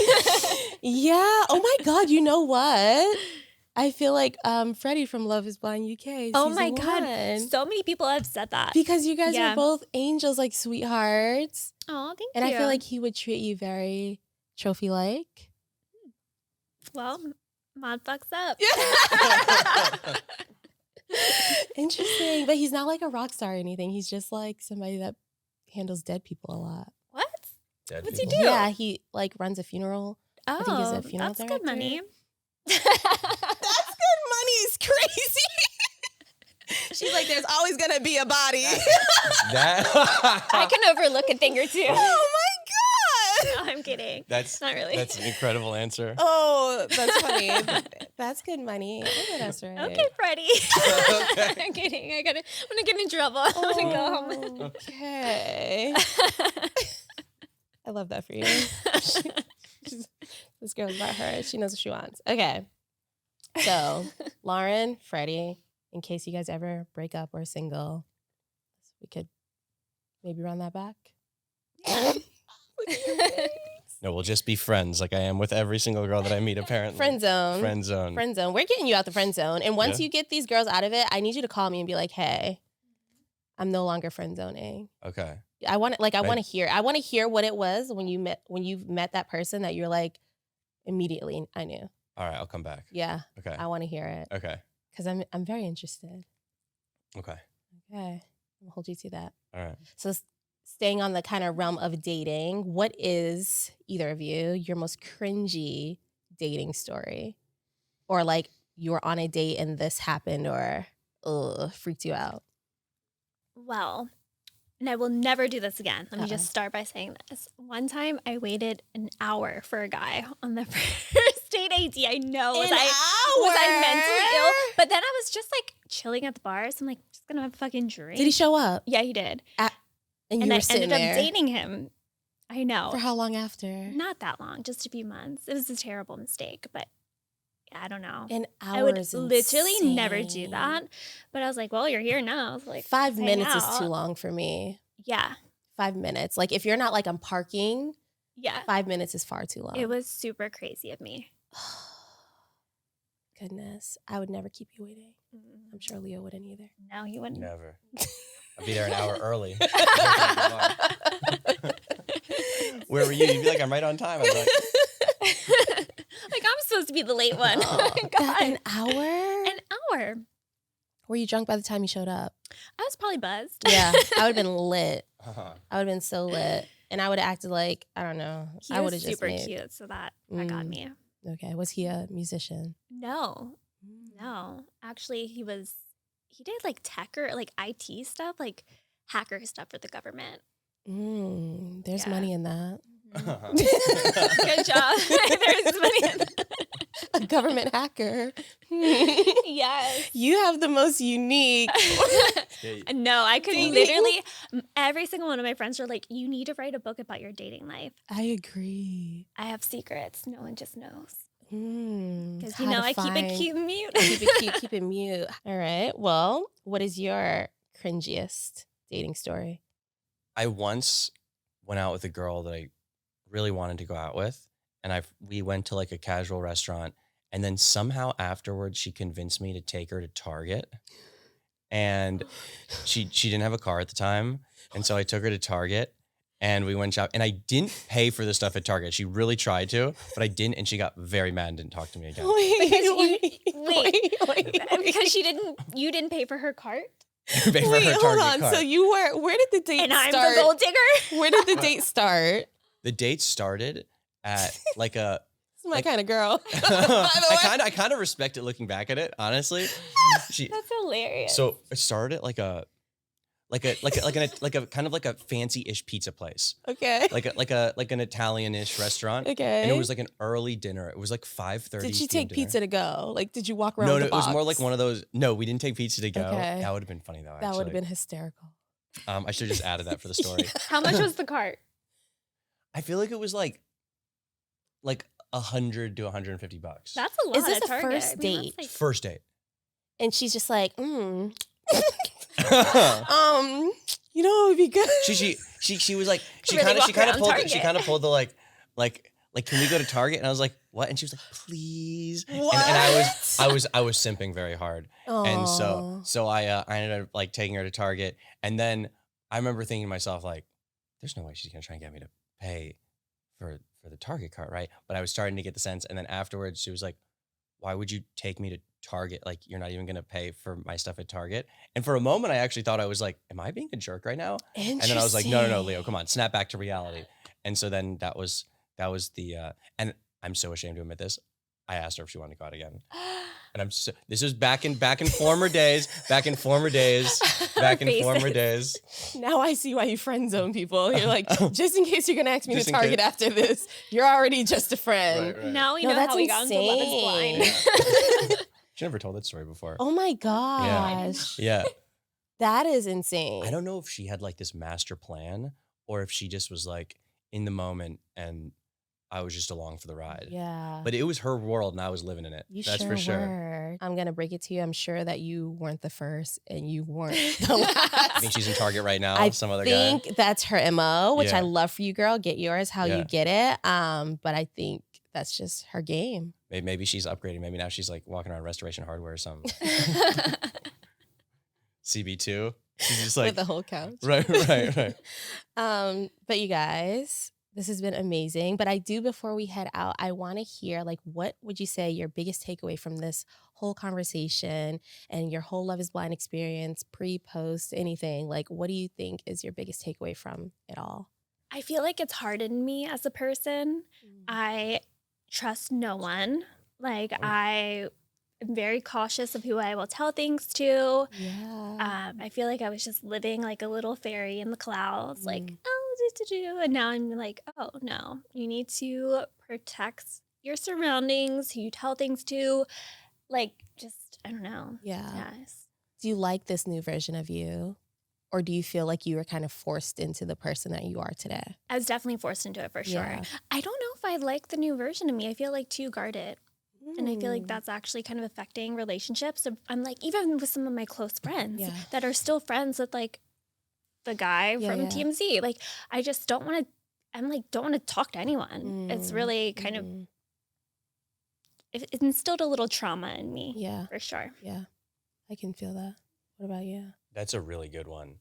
S1: Yeah. Oh my God. You know what? I feel like Freddie from Love is Blind UK.
S3: Oh my
S1: season
S3: God.
S1: 1.
S3: So many people have said that.
S1: Because you guys
S3: Yeah.
S1: are both angels, like sweethearts.
S3: Oh, thank
S1: And
S3: you.
S1: I feel like he would treat you very trophy like.
S3: well, Mod fucks up.
S1: Interesting. But he's not like a rock star or anything. He's just like somebody that handles dead people a lot.
S3: What?
S2: Dead
S3: What's he
S2: people.
S3: do?
S1: Yeah, he like runs a funeral.
S3: Oh,
S1: think he's a funeral
S3: that's good
S1: director.
S3: money.
S1: That's good money is crazy. She's like, there's always gonna be a body.
S3: I can overlook a thing or two.
S1: Oh my God.
S3: No, I'm kidding.
S2: That's
S3: Not really.
S2: That's an incredible answer.
S1: Oh, that's funny. That's good money. I think that's right.
S3: Okay, Freddie.
S2: Okay.
S3: I'm kidding. I'm gonna get in trouble. I'm gonna go home.
S1: Okay. I love that for you. This girl's about her. She knows what she wants. Okay. So, Lauren, Freddie, in case you guys ever break up or single, we could maybe run that back.
S2: No, we'll just be friends like I am with every single girl that I meet, apparently.
S1: Friend zone.
S2: Friend zone.
S1: Friend zone. We're getting you out the friend zone. And once
S2: Yeah.
S1: you get these girls out of it, I need you to call me and be like, hey, I'm no longer friend zoning.
S2: Okay.
S1: I want to hear. I want to hear what it was when you met that person that you're like immediately I knew.
S2: All right, I'll come back.
S1: Yeah.
S2: Okay.
S1: I want to hear it.
S2: Okay.
S1: Because I'm very interested.
S2: Okay.
S1: Okay. I'll hold you to that.
S2: All right.
S1: So staying on the kind of realm of dating, what is, either of you, your most cringy dating story? Or like you were on a date and this happened or freaked you out?
S3: Well, and I will never do this again. Let me just start by saying this. One time I waited an hour for a guy on the first date. I know. Was I mentally ill? But then I was just like chilling at the bar. So I'm like, just gonna have a fucking drink.
S1: Did he show up?
S3: Yeah, he did.
S1: And
S3: I
S1: were sitting
S3: ended
S1: there.
S3: up dating him. I know.
S1: For how long after?
S3: Not that long, just a few months. It was a terrible mistake, but I don't know.
S1: An hour
S3: I would
S1: is
S3: literally
S1: insane.
S3: never do that. But I was like, well, you're here now. So like
S1: 5
S3: hang
S1: minutes is
S3: out.
S1: too long for me.
S3: Yeah.
S1: 5 minutes. Like if you're not like I'm parking,
S3: Yeah.
S1: 5 minutes is far too long.
S3: It was super crazy of me.
S1: Goodness. I would never keep you waiting. I'm sure Leo wouldn't either.
S3: No, he wouldn't.
S2: Never. I'll be there an hour early. Where were you? You'd be like, I'm right on time. I was like,
S3: Like I'm supposed to be the late one.
S1: Oh,
S3: God.
S1: an hour?
S3: An hour.
S1: Were you drunk by the time you showed up?
S3: I was probably buzzed.
S1: Yeah, I would have been lit.
S2: uh-huh.
S1: I would have been so lit. And I would have acted like, I don't know.
S3: He
S1: I would
S3: was
S1: have just
S3: super
S1: made.
S3: cute, so that got me.
S1: Okay. Was he a musician?
S3: No. Actually, he did like tech or like IT stuff, like hacker stuff for the government.
S1: There's
S3: Yeah.
S1: money in that.
S3: Good job. There's money in that.
S1: A government hacker.
S3: Yes.
S1: You have the most unique.
S3: No, I could literally, every single one of my friends were like, you need to write a book about your dating life.
S1: I agree.
S3: I have secrets. No one just knows.
S1: Because
S3: Because, I keep it cute and mute.
S1: Keep it cute, keep it mute. All right. Well, what is your cringiest dating story?
S2: I once went out with a girl that I really wanted to go out with, and we went to like a casual restaurant, and then somehow afterwards she convinced me to take her to Target, and she didn't have a car at the time, and so I took her to Target, and we went shop, and I didn't pay for the stuff at Target. She really tried to, but I didn't, and she got very mad and didn't talk to me again.
S3: Because you didn't pay for her cart?
S2: Pay for her
S1: Wait, hold
S2: Target
S1: on.
S2: card.
S1: So you were, where did the date
S3: And I'm
S1: start?
S3: the gold digger?
S1: Where did the date start?
S2: The date started at like a.
S1: This is my kind of girl.
S2: I kind of respect it looking back at it, honestly.
S3: That's hilarious.
S2: So it started at like a kind of like a fancy-ish pizza place,
S1: Okay.
S2: like an Italian-ish restaurant.
S1: Okay.
S2: And it was like an early dinner. It was like 5:30.
S1: Did she
S2: PM
S1: take
S2: dinner.
S1: pizza to go? Like, did you walk around
S2: No,
S1: with
S2: no,
S1: the
S2: it was
S1: box?
S2: more like one of those. No, we didn't take pizza to go.
S1: Okay.
S2: That would have been funny though.
S1: That would have
S2: actually.
S1: been hysterical.
S2: I should have just added that for the story.
S3: How much was the cart?
S2: I feel like it was like $100 to $150.
S3: That's a lot.
S1: Is this
S3: at
S1: a
S3: Target.
S1: first
S3: I mean,
S1: date?
S3: that's like-
S2: First date.
S1: And she's just like, you know, it would be good.
S2: She was like, she
S3: Really
S2: kind
S3: walk around
S2: of
S3: Target.
S2: pulled the like, can we go to Target? And I was like, what? And she was like, please.
S1: What?
S2: And I was simping very hard. And
S1: Aw.
S2: so I ended up like taking her to Target. And then I remember thinking to myself, like, there's no way she's gonna try and get me to pay for the Target cart, right? But I was starting to get the sense. And then afterwards she was like, why would you take me to Target? Like, you're not even gonna pay for my stuff at Target. And for a moment I actually thought I was like, am I being a jerk right now? And then I was like, no, Leo, come on, snap back to reality. And so then that was the and I'm so ashamed to admit this. I asked her if she wanted to go out again. And this was back in former days.
S1: Now I see why you friend zone people. You're like, just in case you're gonna ask me to
S2: Just in
S1: Target
S2: case.
S1: after this, you're already just a friend.
S2: Right.
S3: Now we
S1: No,
S3: know
S1: that's
S3: how we got into Love is
S1: insane.
S3: Blind.
S2: She never told that story before.
S1: Oh my gosh.
S2: Yeah.
S1: That is insane.
S2: I don't know if she had like this master plan or if she just was like in the moment and I was just along for the ride.
S1: Yeah.
S2: But it was her world and I was living in it.
S1: You
S2: That's
S1: sure
S2: for sure.
S1: were. I'm gonna break it to you. I'm sure that you weren't the first and you weren't the last.
S2: I think she's in Target right now.
S1: I
S2: some other guy.
S1: think that's her MO, which I
S2: Yeah.
S1: love for you, girl. Get yours how
S2: Yeah.
S1: you get it. But I think that's just her game.
S2: Maybe she's upgrading. Maybe now she's like walking around Restoration Hardware or something. CB2. She's just
S1: With
S2: like,
S1: the whole couch.
S2: right.
S1: But you guys, this has been amazing. But I do, before we head out, I want to hear, like, what would you say your biggest takeaway from this whole conversation and your whole Love is Blind experience, pre, post, anything? Like, what do you think is your biggest takeaway from it all?
S3: I feel like it's hardened me as a person. I trust no one. Like, I am very cautious of who I will tell things to.
S1: Yeah.
S3: I feel like I was just living like a little fairy in the clouds, like, oh, do. And now I'm like, oh, no, you need to protect your surroundings, who you tell things to. Like, just, I don't know.
S1: Yeah.
S3: Yes.
S1: Do you like this new version of you? Or do you feel like you were kind of forced into the person that you are today?
S3: I was definitely forced into it for sure.
S1: Yeah.
S3: I don't know if I like the new version of me. I feel like too guarded. And I feel like that's actually kind of affecting relationships. So I'm like, even with some of my close friends that are still friends with like the guy from TMZ, like I just don't want to, don't want to talk to anyone. It's really kind of, it instilled a little trauma in me.
S1: Yeah.
S3: For sure.
S1: Yeah. I can feel that. What about you?
S2: That's a really good one.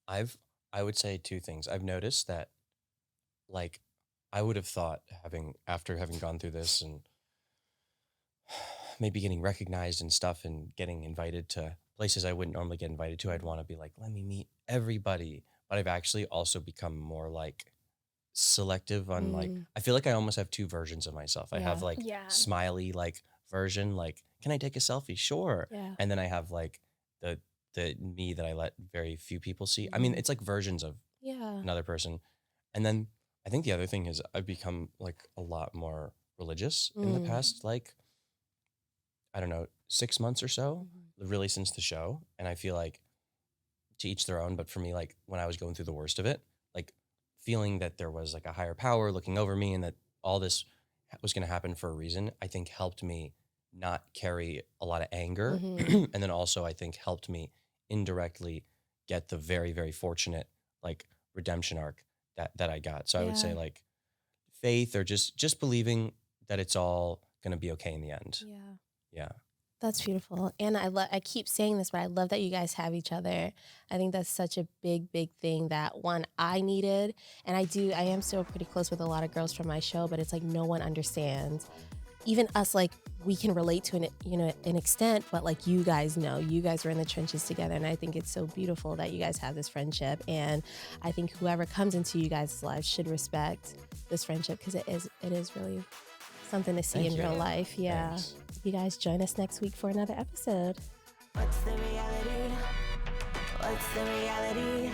S2: I would say two things. I've noticed that, like, I would have thought after having gone through this and maybe getting recognized and stuff and getting invited to places I wouldn't normally get invited to, I'd want to be like, let me meet everybody. But I've actually also become more like selective on like, I feel like I almost have two versions of myself. I have like smiley like version, like, can I take a selfie? Sure.
S1: Yeah.
S2: And then I have like the me that I let very few people see. I mean, it's like versions of another person. And then I think the other thing is I've become like a lot more religious in the past, like, I don't know, 6 months or so, really since the show. And I feel like, to each their own, but for me, like when I was going through the worst of it, like feeling that there was like a higher power looking over me and that all this was going to happen for a reason, I think helped me not carry a lot of anger. And then also I think helped me indirectly get the very, very fortunate like redemption arc that I got. So I would say like faith or just believing that it's all going to be okay in the end. Yeah.
S1: That's beautiful. And I keep saying this, but I love that you guys have each other. I think that's such a big, big thing that, one, I needed. And I am still pretty close with a lot of girls from my show, but it's like no one understands. Even us, like, we can relate to an extent, but like you guys know, you guys are in the trenches together. And I think it's so beautiful that you guys have this friendship. And I think whoever comes into you guys' lives should respect this friendship, because it is really something to see in real life. Yeah.
S2: Thanks.
S1: You guys join us next week for another episode.
S4: What's the reality? What's the reality?